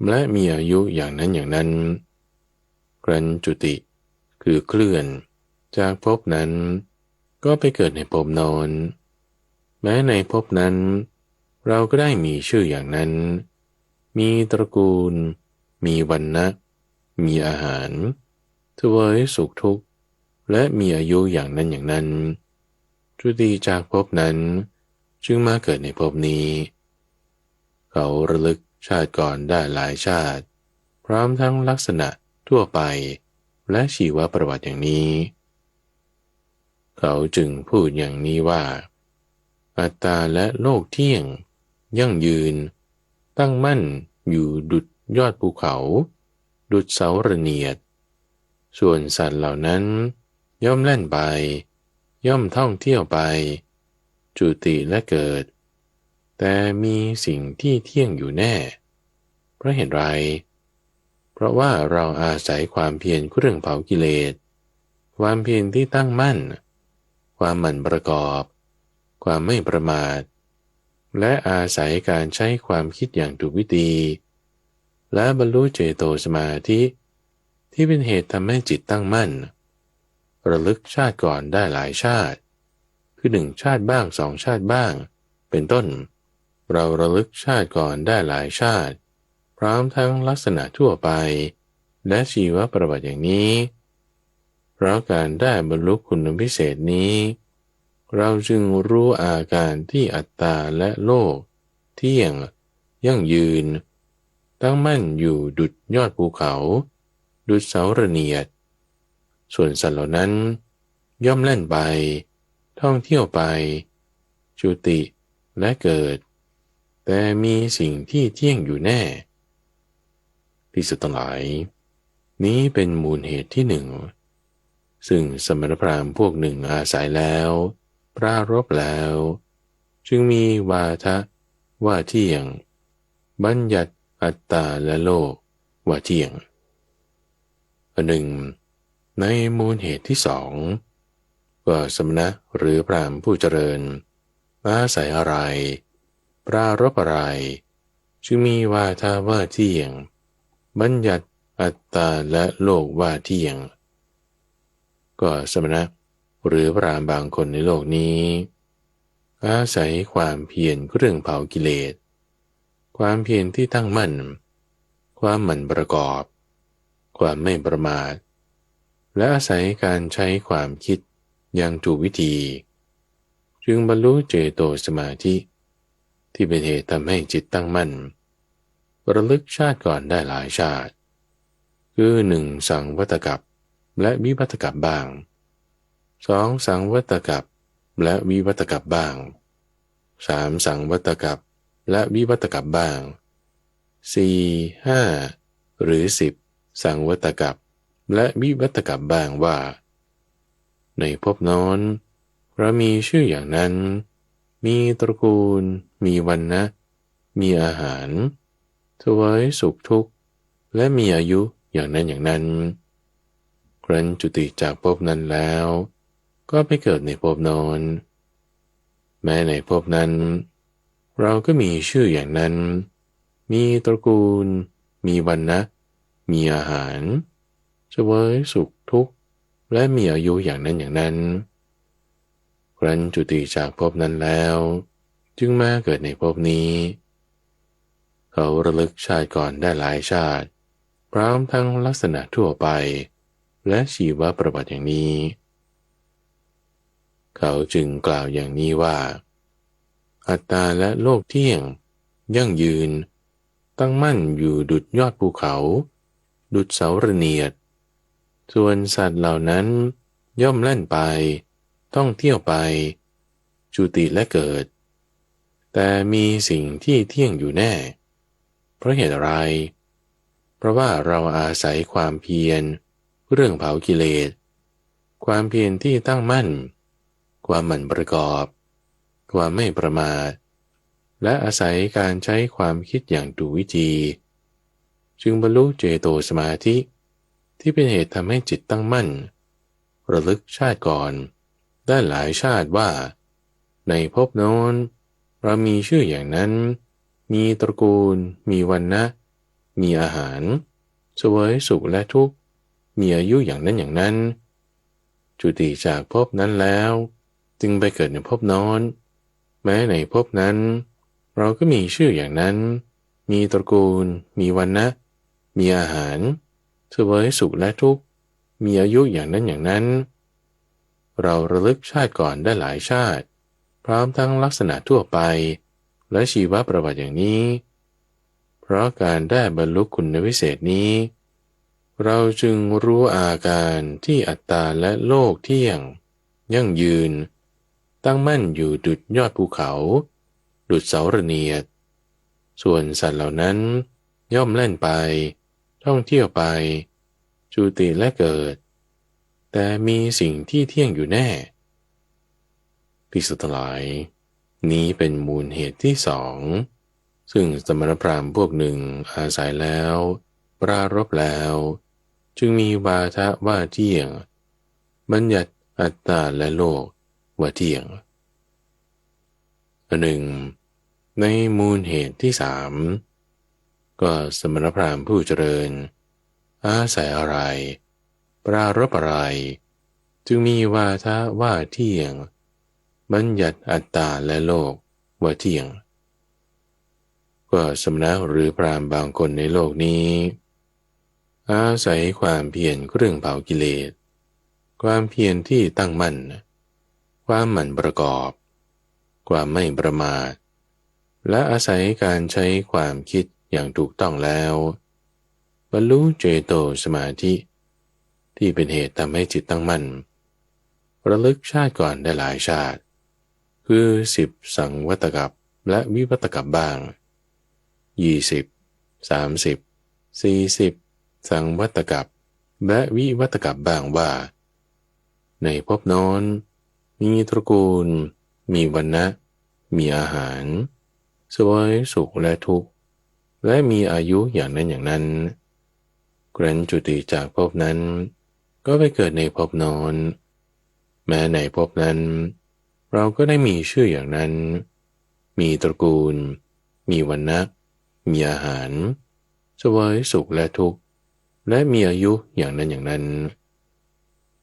และมีอายุอย่างนั้นอย่างนั้นครั้นจุติคือเคลื่อนจากภพนั้นก็ไปเกิดในภพโน้นแม้ในภพนั้นเราก็ได้มีชื่ออย่างนั้นมีตระกูลมีวรรณะมีอาหารเสวยสุขทุกข์และมีอายุอย่างนั้นอย่างนั้นจุติจากภพนั้นจึงมาเกิดในภพนี้เขาระลึกชาติก่อนได้หลายชาติพร้อมทั้งลักษณะทั่วไปและชีวประวัติอย่างนี้เขาจึงพูดอย่างนี้ว่าอัตตาและโลกเที่ยงยั่งยืนตั้งมั่นอยู่ดุจยอดภูเขาดุจเสาระเนียดส่วนสัตว์เหล่านั้นย่อมเล่นไปย่อมท่องเที่ยวไปจุติและเกิดแต่มีสิ่งที่เที่ยงอยู่แน่เพราะเหตุไรเพราะว่าเราอาศัยความเพียรเครื่องเผากิเลสความเพียรที่ตั้งมั่นความหมั่นประกอบความไม่ประมาทและอาศัยการใช้ความคิดอย่างถูกวิธีและบรรลุเจโตสมาธิที่เป็นเหตุทำให้จิตตั้งมั่นระลึกชาติก่อนได้หลายชาติคือ1 ชาติบ้าง2 ชาติบ้างเป็นต้นเราระลึกชาติก่อนได้หลายชาติพร้อมทั้งลักษณะทั่วไปและชีวประวัติอย่างนี้เพราะการได้บรรลุคุณพิเศษนี้เราจึงรู้อาการที่อัตตาและโลกเที่ยงยั่งยืนตั้งมั่นอยู่ดุจยอดภูเขาดุจเสาระเนียดส่วนสัตว์เหล่านั้นย่อมเล่นไปท่องเที่ยวไปจุติและเกิดแต่มีสิ่งที่เที่ยงอยู่แน่ภิกษุทั้งหลายนี้เป็นมูลเหตุที่1 ซึ่งสมณพราหมณ์พวกหนึ่งอาศัยแล้วปรารภแล้ว จึงมีวาทะว่าเที่ยงบัญญัติอัตตาและโลกว่าเที่ยงอันหนึ่งในมูลเหตุที่สองก็สมณะหรือพราหมณ์ผู้เจริญอาศัยอะไรปรารภอะไรจึงมีวาทะว่าเที่ยงบัญญัติอัตตาและโลกว่าเที่ยงก็สมณะหรือพราหมณ์บางคนในโลกนี้อาศัยความเพียรเครื่องเผากิเลสความเพียรที่ตั้งมั่นความหมั่นประกอบความไม่ประมาทและอาศัยการใช้ความคิดอย่างถูกวิธีจึงบรรลุเจโตสมาธิที่เป็นเหตุทำให้จิตตั้งมั่นระลึกชาติก่อนได้หลายชาติคือ1สังวัตกัปและวิวัตกัปบ้าง2สังวัตกัปและวิวัตกัปบ้าง3สังวัตกัปและวิวัตกัปบ้าง4 5หรือ10สังวัตกัปและวิวัตกัปบ้างว่าในภพโน้นเรามีชื่ออย่างนั้นมีตระกูลมีวรรณะมีอาหารถวายสุขทุกข์และมีอายุอย่างนั้นอย่างนั้นครั้นจุติจากภพนั้นแล้วก็ไปเกิดในภพโน้นแม้ในภพนั้นเราก็มีชื่ออย่างนั้นมีตระกูลมีวรรณะมีอาหารถวายสุขทุกข์และมีอายุอย่างนั้นอย่างนั้นครั้นจุติจากภพนั้นแล้วจึงมาเกิดในภพนี้เขาระลึกชาติก่อนได้หลายชาติพร้อมทั้งลักษณะทั่วไปและชีวประวัติอย่างนี้เขาจึงกล่าวอย่างนี้ว่าอัตตาและโลกเที่ยงยั่งยืนตั้งมั่นอยู่ดุจยอดภูเขาดุจเสาระเนียดส่วนสัตว์เหล่านั้นย่อมแล่นไปท่องเที่ยวไปจุติและเกิดแต่มีสิ่งที่เที่ยงอยู่แน่เพราะเหตุอะไรเพราะว่าเราอาศัยความเพียรเรื่องเผากิเลสความเพียรที่ตั้งมั่นความหมั่นประกอบความไม่ประมาทและอาศัยการใช้ความคิดอย่างถูกวิธีจึงบรรลุเจโตสมาธิที่เป็นเหตุทำให้จิตตั้งมั่นระลึกชาติก่อนได้หลายชาติว่าในภพโน้นเรามีชื่ออย่างนั้นมีตระกูลมีวรรณะมีอาหารเสวยสุขและทุกข์มีอายุอย่างนั้นอย่างนั้นจุติจากภพนั้นแล้วจึงไปเกิดในภพโน้นแม้ในภพนั้นเราก็มีชื่ออย่างนั้นมีตระกูลมีวรรณะมีอาหารเสวยสุขและทุกข์มีอายุอย่างนั้นอย่างนั้นเราระลึกชาติก่อนได้หลายชาติพร้อมทั้งลักษณะทั่วไปและชีวประวัติอย่างนี้เพราะการได้บรรลุคุณวิเศษนี้เราจึงรู้อาการที่อัตตาและโลกเที่ยงยั่งยืนตั้งมั่นอยู่ดุจยอดภูเขาดุจเสาระเนียดส่วนสัตว์เหล่านั้นย่อมเล่นไปท่องเที่ยวไปจุติและเกิดแต่มีสิ่งที่เที่ยงอยู่แน่ภิกษุทั้งหลายนี้เป็นมูลเหตุที่สองซึ่งสมณพราหมณ์พวกหนึ่งอาศัยแล้วปรารภแล้วจึงมีวาทะว่าเที่ยงบัญญัติอัตตาและโลกว่าเที่ยงอันหนึ่งในมูลเหตุที่สามก็สมณพราหมณ์ผู้เจริญอาศัยอะไรปรารภอะไรจึงมีวาทะว่าเที่ยงบัญญัติอัตตาและโลกว่าเที่ยงก็สมณะหรือพราหมณ์บางคนในโลกนี้อาศัยความเพียรเครื่องเผากิเลสความเพียรที่ตั้งมั่นความหมั่นประกอบความไม่ประมาทและอาศัยการใช้ความคิดอย่างถูกต้องแล้วบรรลุเจโตสมาธิที่เป็นเหตุทำให้จิตตั้งมั่นระลึกชาติก่อนได้หลายชาติคือ10สังวัตกัปและวิวัตกัปบ้าง20 30 40สังวัตกัปและวิวัตกัปบ้างว่า ในภพโน้นมีตระกูลมีวรรณะมีอาหารเสวยสุขและทุกข์และมีอายุอย่างนั้นอย่างนั้นครั้นจุติจากภพนั้นก็ไปเกิดในภพโน้นแม้ในภพนั้นเราก็ได้มีชื่ออย่างนั้นมีตระกูลมีวรรณะมีอาหารเสวยสุขและทุกข์และมีอายุอย่างนั้นอย่างนั้น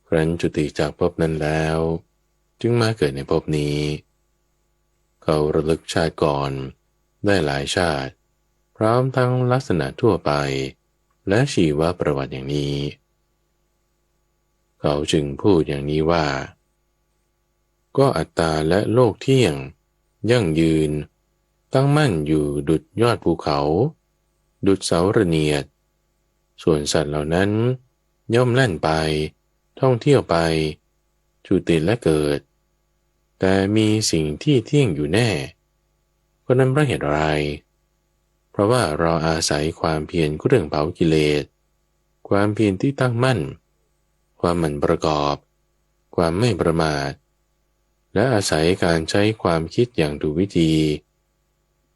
ครั้นจุติจากภพนั้นแล้วจึงมาเกิดในภพนี้เขาระลึกชาติก่อนได้หลายชาติพร้อมทั้งลักษณะทั่วไปและชีวประวัติอย่างนี้เขาจึงพูดอย่างนี้ว่าก็อัตตาและโลกเที่ยงยั่งยืนตั้งมั่นอยู่ดุจยอดภูเขาดุจเสาระเนียดส่วนสัตว์เหล่านั้นย่อมแล่นไปท่องเที่ยวไปจุติและเกิดแต่มีสิ่งที่เที่ยงอยู่แน่ก็นั้นเพราะเหตุอะไรเพราะว่าเราอาศัยความเพียรเครื่องเผากิเลสความเพียรที่ตั้งมั่นความหมั่นประกอบความไม่ประมาทและอาศัยการใช้ความคิดอย่างถูกวิธี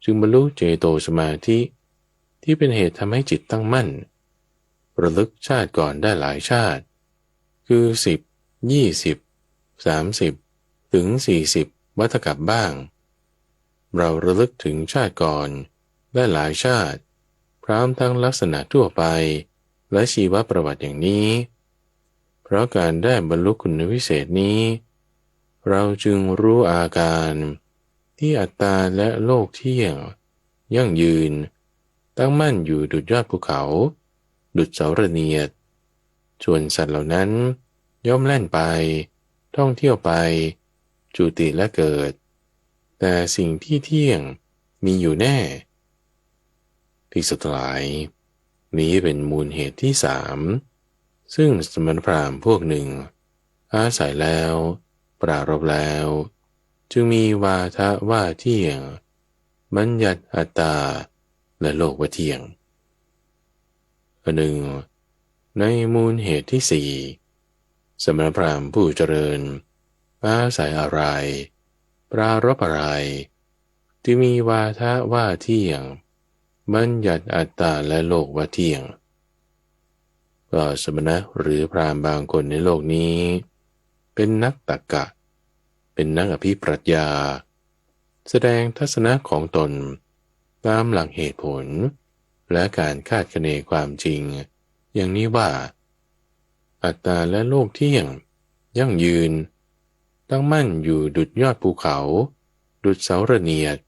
จึงบรรลุเจโตสมาธิที่เป็นเหตุทำให้จิตตั้งมั่นระลึกชาติก่อนได้หลายชาติคือ10 20 30ถึง40วัฏกัปบ้างเราระลึกถึงชาติก่อนได้หลายชาติพร้อมทั้งลักษณะทั่วไปและชีวประวัติอย่างนี้เพราะการได้บรรลุคุณวิเศษนี้เราจึงรู้อาการที่อัตตาและโลกเที่ยงยั่งยืนตั้งมั่นอยู่ดุจยอดภูเขาดุจเสาระเนียดส่วนสัตว์เหล่านั้นย่อมแล่นไปท่องเที่ยวไปจุติและเกิดแต่สิ่งที่เที่ยงมีอยู่แน่ภิกษุทั้งหลายนี้เป็นมูลเหตุที่3ซึ่งสมณพราหมณ์พวกหนึ่งอาศัยแล้วปรารภแล้วจึงมีวาทะว่าเที่ยงบัญญัติอัตตาและโลกว่าเที่ยงอันหนึ่งในมูลเหตุที่4สมณพราหมณ์ผู้เจริญอาศัยอะไรปรารภอะไรที่มีวาทะว่าเที่ยงบัญญัติอัตตาและโลกว่าเที่ยงก็สมณะหรือพราหมณ์บางคนในโลกนี้เป็นนักตรรกะเป็นนักอภิปรัชญาแสดงทัศนะของตนตามหลักเหตุผลและการคาดคะเนความจริงอย่างนี้ว่าอัตตาและโลกเที่ยงยั่งยืนตั้งมั่นอยู่ดุจยอดภูเขาดุจเสาระเนียด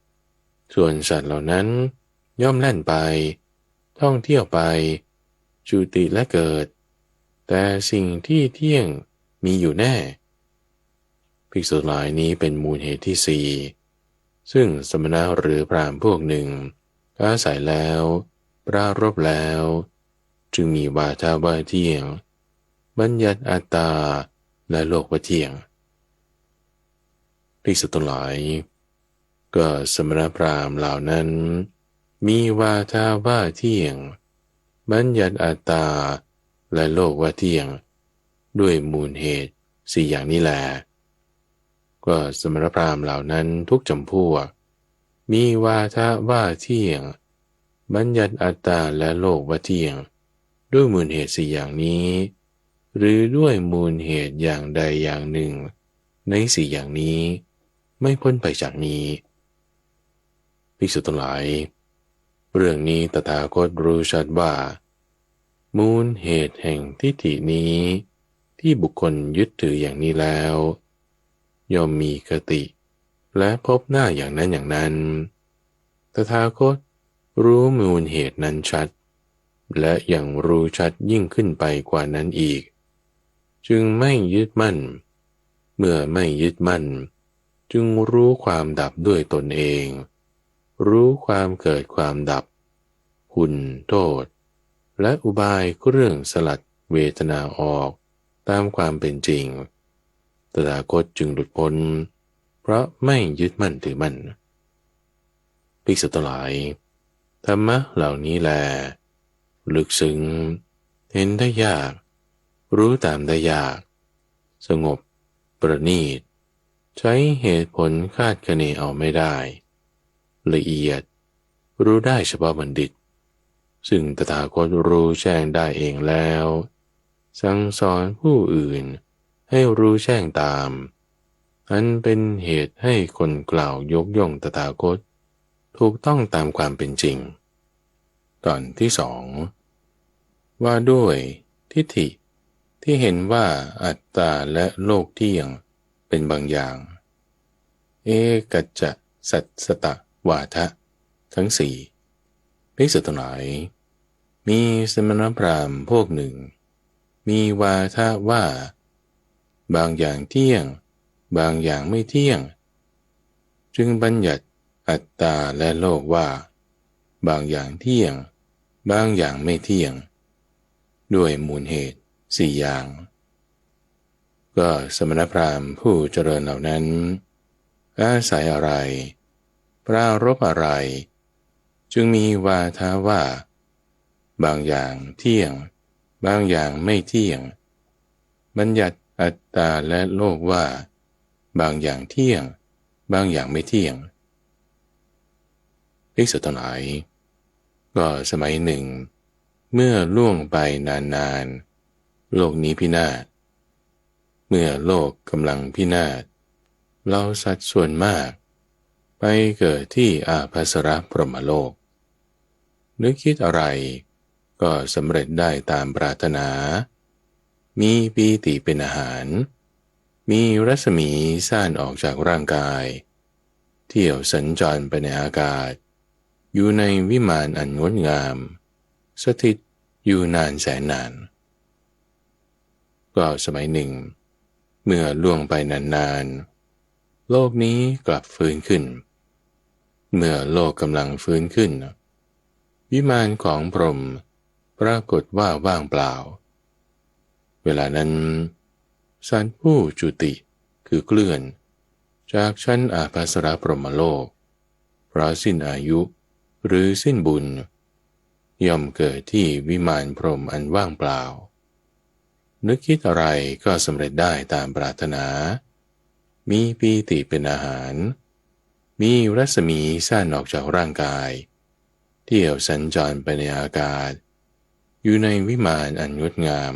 ส่วนสัตว์เหล่านั้นย่อมแล่นไปท่องเที่ยวไปจุติและเกิดแต่สิ่งที่เที่ยงมีอยู่แน่ภิกษุหลายนี้เป็นมูลเหตุที่4ซึ่งสมณะหรือพราหมณ์พวกหนึ่งอาศัยแล้วปรารภแล้วจึงมีวาทะว่าเที่ยงบัญญัติอัตตาและโลกว่าเที่ยงภิกษุทั้งหลายก็สมณพราหมณ์เหล่านั้นมีวาทะว่าเที่ยงบัญญัติอัตตาและโลกว่าเที่ยงด้วยมูลเหตุ4อย่างนี้แลก็สมณพราหมณ์เหล่านั้นทุกจำพวกมีวาทะว่าเที่ยงบัญญัติอัตตาและโลกว่าเที่ยงด้วยมูลเหตุ4อย่างนี้หรือด้วยมูลเหตุอย่างใดอย่างหนึ่งใน4อย่างนี้ไม่พ้นไปจากนี้ภิกษุทั้งหลายเรื่องนี้ตถาคตรู้ชัดว่ามูลเหตุแห่งทิฏฐินี้ที่บุคคลยึดถืออย่างนี้แล้วย่อมมีคติและพบหน้าอย่างนั้นอย่างนั้นตถาคตรู้มูลเหตุนั้นชัดและยังรู้ชัดยิ่งขึ้นไปกว่านั้นอีกจึงไม่ยึดมั่นเมื่อไม่ยึดมั่นจึงรู้ความดับด้วยตนเองรู้ความเกิดความดับคุณโทษและอุบายเครื่องสลัดเวทนาออกตามความเป็นจริงตถาคตจึงหลุดพ้นเพราะไม่ยึดมั่นถือมั่นภิกษุทั้งหลายธรรมะเหล่านี้แลลึกซึ้งเห็นได้ยากรู้ตามได้ยากสงบ ประณีตใช้เหตุผลคาดคะเนเอาไม่ได้ละเอียดรู้ได้เฉพาะบัณฑิตซึ่งตถาคตรู้แจ้งได้เองแล้วสั่งสอนผู้อื่นให้รู้แจ้งตามอันเป็นเหตุให้คนกล่าวยกย่องตถาคตถูกต้องตามความเป็นจริงตอนที่สองว่าด้วยทิฏฐิที่เห็นว่าอัตตาและโลกเที่ยงเป็นบางอย่างเอกัจจะสัตสตะวาทะทั้งสี่ภิกษุทั้งหลายมีสมณพราหมณ์พวกหนึ่งมีวาทะว่าบางอย่างเที่ยงบางอย่างไม่เที่ยงจึงบัญญัติอัตตาและโลกว่าบางอย่างเที่ยงบางอย่างไม่เที่ยงด้วยมูลเหตุสี่อย่างก็สมณพราหมณ์ผู้เจริญเหล่านั้นอาศัยอะไรปรารภอะไรจึงมีวาทะว่าบางอย่างเที่ยงบางอย่างไม่เที่ยงบัญญัติอัตตาและโลกว่าบางอย่างเที่ยงบางอย่างไม่เที่ยงภิกษุทั้งหลายก็สมัยหนึ่งเมื่อล่วงไปนานๆโลกนี้พินาศเมื่อโลกกำลังพินาศเราสัตว์ส่วนมากไปเกิดที่อาภัสรพรหมโลกนึกคิดอะไรก็สำเร็จได้ตามปรารถนามีปีติเป็นอาหารมีรัศมีซ่านออกจากร่างกายเที่ยวสัญจรไปในอากาศอยู่ในวิมานอันงดงามสถิตอยู่นานแสนนานก็สมัยหนึ่งเมื่อล่วงไปนานๆโลกนี้กลับฟื้นขึ้นเมื่อโลกกำลังฟื้นขึ้นวิมานของพรหมปรากฏว่าว่างเปล่าเวลานั้นสัตว์ผู้จุติคือเกลื่อนจากชั้นอาภัสรพรหมโลกเพราะสิ้นอายุหรือสิ้นบุญย่อมเกิดที่วิมานพรหมอันว่างเปล่านึกคิดอะไรก็สำเร็จได้ตามปรารถนามีปีติเป็นอาหารมีรัศมีซ่านออกจากร่างกายเที่ยวสัญจรไปในอากาศอยู่ในวิมานอันงดงาม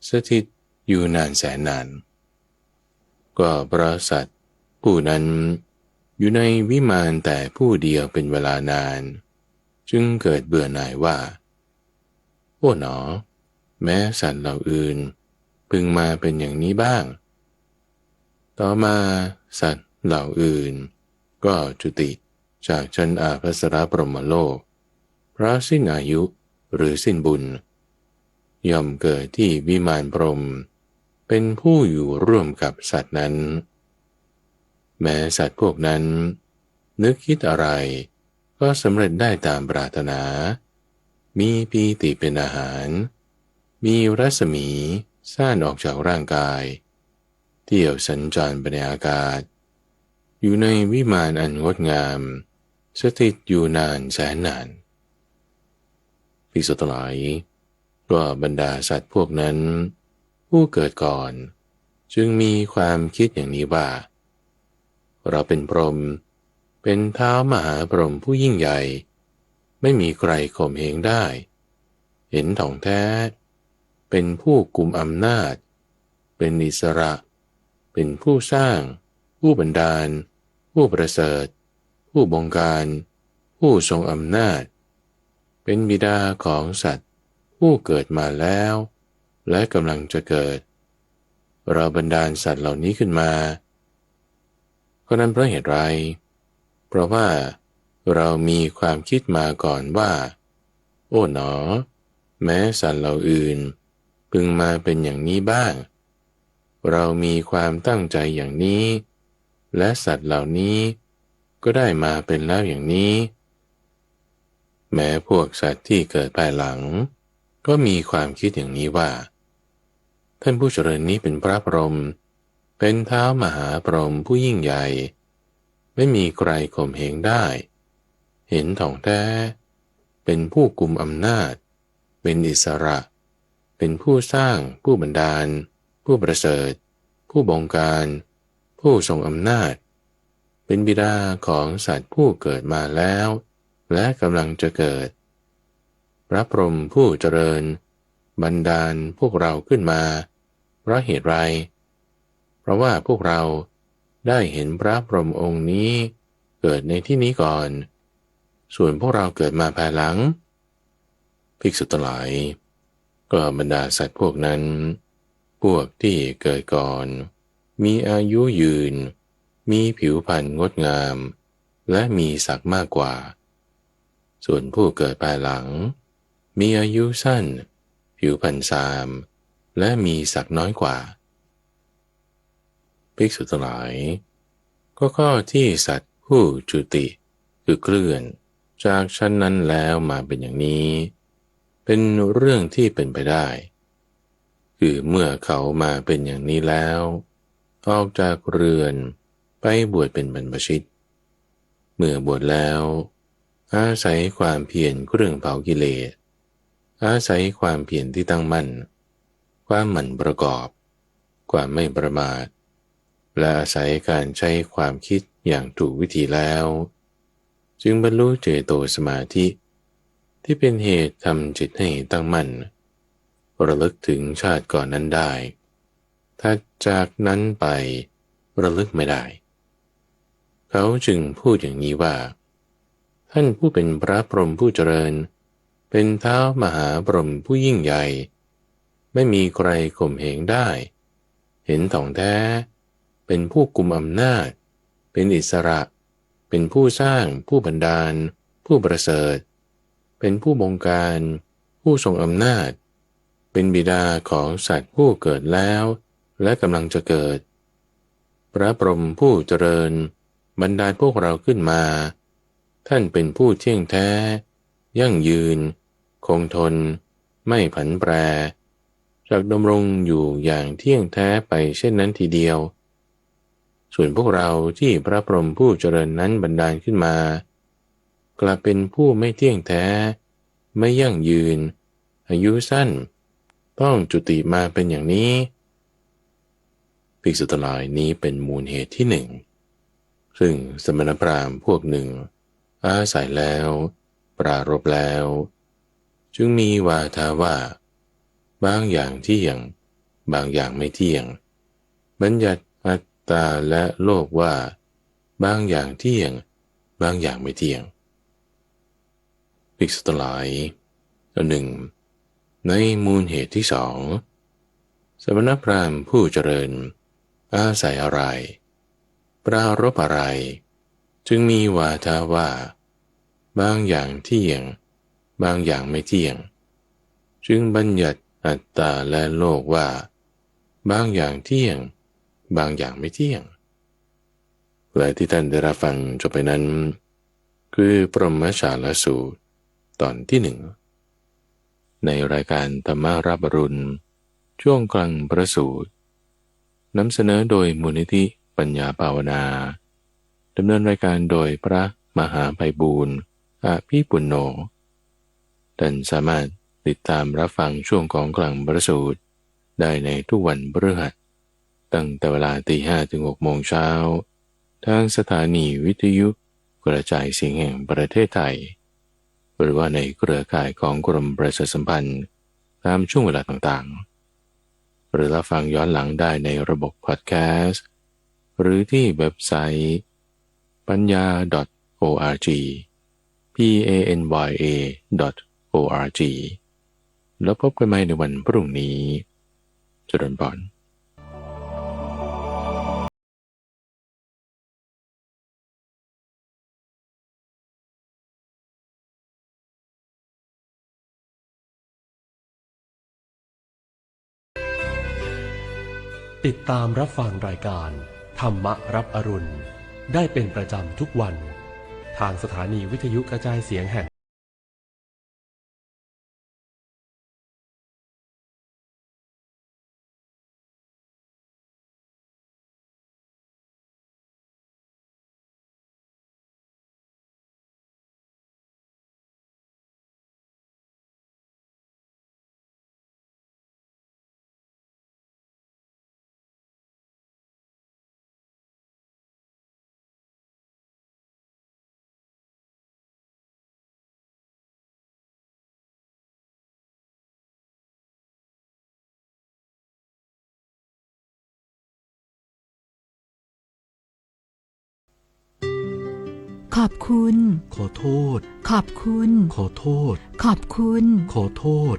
สถิตอยู่นานแสนนานก็พระสัตว์ผู้นั้นอยู่ในวิมานแต่ผู้เดียวเป็นเวลานานจึงเกิดเบื่อหน่ายว่าโอ้หนอแม้สัตว์เหล่าอื่นพึงมาเป็นอย่างนี้บ้างต่อมาสัตว์เหล่าอื่นก็จุติจากชั้นอาภัสรพรหมโลกเพราะสิ้นอายุหรือสิ้นบุญย่อมเกิดที่วิมานพรหมเป็นผู้อยู่ร่วมกับสัตว์นั้นแม้สัตว์พวกนั้นนึกคิดอะไรก็สำเร็จได้ตามปรารถนามีปีติเป็นอาหารมีรัศมีซ่านออกจากร่างกายเที่ยวสัญจรไปในอากาศอยู่ในวิมานอันงดงามสถิตอยู่นานแสนนานภิกษุทั้งหลายก็บรรดาสัตว์พวกนั้นผู้เกิดก่อนจึงมีความคิดอย่างนี้ว่าเราเป็นพรหมเป็นเท้ามหาพรหมผู้ยิ่งใหญ่ไม่มีใครข่มเหงได้เห็นถ่องแท้เป็นผู้กุมอำนาจเป็นอิสระเป็นผู้สร้างผู้บันดาลผู้ประเสริฐผู้บงการผู้ทรงอำนาจเป็นบิดาของสัตว์ผู้เกิดมาแล้วและกำลังจะเกิดเราบันดาลสัตว์เหล่านี้ขึ้นมาก็นั้นเพราะเหตุไรเพราะว่าเรามีความคิดมาก่อนว่าโอ้หนอแม้สัตว์เหล่าอื่นพึงมาเป็นอย่างนี้บ้างเรามีความตั้งใจอย่างนี้และสัตว์เหล่านี้ก็ได้มาเป็นแล้วอย่างนี้แม้พวกสัตว์ที่เกิดภายหลังก็มีความคิดอย่างนี้ว่าท่านผู้เจริญนี้เป็นพระพรหมเป็นเท้ามหาพรหมผู้ยิ่งใหญ่ไม่มีใครข่มเหงได้เห็นถ่องแท้เป็นผู้กุมอำนาจเป็นอิสระเป็นผู้สร้างผู้บันดาลผู้ประเสริฐ ผู้บงการผู้ทรงอำนาจเป็นบิดาของสัตว์ผู้เกิดมาแล้วและกำลังจะเกิดพระพรหมผู้เจริญบันดาลพวกเราขึ้นมาเพราะเหตุไรเพราะว่าพวกเราได้เห็นพระพรหมองค์นี้เกิดในที่นี้ก่อนส่วนพวกเราเกิดมาภายหลังภิกษุทั้งหลายก็บรรดาสัตว์พวกนั้นพวกที่เกิดก่อนมีอายุยืนมีผิวพรรณงดงามและมีศักดิ์มากกว่าส่วนผู้เกิดภายหลังมีอายุสั้นผิวพรรณทรามและมีศักดิ์น้อยกว่าภิกษุทั้งหลายก็ข้อที่สัตว์ผู้จุติคือเคลื่อนจากชั้นนั้นแล้วมาเป็นอย่างนี้เป็นเรื่องที่เป็นไปได้คือเมื่อเขามาเป็นอย่างนี้แล้วออกจากเรือนไปบวชเป็นบรรพชิตเมื่อบวชแล้วอาศัยความเพียรเครื่องเผากิเลสอาศัยความเพียรที่ตั้งมั่นความหมั่นประกอบความไม่ประมาทและอาศัยการใช้ความคิดอย่างถูกวิธีแล้วจึงบรรลุเจโตสมาธิที่เป็นเหตุทำจิตให้ตั้งมั่นระลึกถึงชาติก่อนนั้นได้ถ้าจากนั้นไประลึกไม่ได้เขาจึงพูดอย่างนี้ว่าท่านผู้เป็นพระพรหมผู้เจริญเป็นเท้ามหาพรหมผู้ยิ่งใหญ่ไม่มีใครข่มเหงได้เห็นถ่องแท้เป็นผู้กุมอำนาจเป็นอิสระเป็นผู้สร้างผู้บันดาลผู้ประเสริฐเป็นผู้บงการผู้ทรงอำนาจเป็นบิดาของสัตว์ผู้เกิดแล้วและกำลังจะเกิดพระพรหมผู้เจริญบรรดาลพวกเราขึ้นมาท่านเป็นผู้เที่ยงแท้ยั่งยืนคงทนไม่ผันแปรจักดำรงอยู่อย่างเที่ยงแท้ไปเช่นนั้นทีเดียวส่วนพวกเราที่พระพรหมผู้เจริญนั้นบันดาลขึ้นมากลับเป็นผู้ไม่เที่ยงแท้ไม่ยั่งยืนอายุสั้นต้องจุติมาเป็นอย่างนี้ภิกษุทั้งหลายนี้เป็นมูลเหตุที่หนึ่งซึ่งสมณพราหมณ์พวกหนึ่งอาศัยแล้วปรารภแล้วจึงมีวาทาว่าบางอย่างเที่ยงบางอย่างไม่เที่ยงบัญญัติอัตตาและโลกว่าบางอย่างเที่ยงบางอย่างไม่เที่ยงภิกษุทั้งหลายหนึ่งในมูลเหตุที่สองสมณพราหมณ์ผู้เจริญอาศัยอะไรปรารภอะไรจึงมีวาทาว่าบางอย่างเที่ยงบางอย่างไม่เที่ยงจึงบัญญัติอัตตาและโลกว่าบางอย่างเที่ยงบางอย่างไม่เที่ยงและที่ท่านได้รับฟังจบไปนั้นคือปรหมชาลสูตรตอนที่หนึ่งในรายการธรรมารับอรุณช่วงกลางประสูตรนำเสนอโดยมูลนิธิปัญญาภาวนาดำเนินรายการโดยพระมหาไพบูลย์อภิปุณโญท่านสามารถติดตามรับฟังช่วงของกลางประสูตรได้ในทุกวันพฤหัสตั้งแต่เวลา 5:00 ถึง 6:00 น.ทางสถานีวิทยุกระจายเสียงแห่งประเทศไทยหรือว่าในเครือข่ายของกรมประชาสัมพันธ์ตามช่วงเวลาต่างๆหรือรับฟังย้อนหลังได้ในระบบพอดแคสต์หรือที่เว็บไซต์ปัญญา .org panya.org แล้วพบกันใหม่ในวันพรุ่งนี้เจริญพรติดตามรับฟังรายการธรรมรับอรุณได้เป็นประจำทุกวันทางสถานีวิทยุกระจายเสียงแห่ง ขอบคุณ ขอโทษ ขอบคุณ ขอโทษ ขอบคุณ ขอโทษ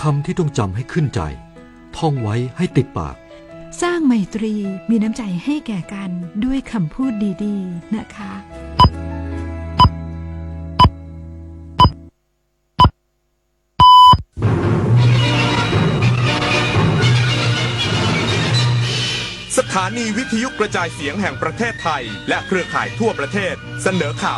คำที่ต้องจำให้ขึ้นใจ ท่องไว้ให้ติดปาก สร้างไมตรีมีน้ำใจให้แก่กันด้วยคำพูดดีๆนะคะ สถานีวิทยุกระจายเสียงแห่งประเทศไทยและเครือข่ายทั่วประเทศเสนอข่าว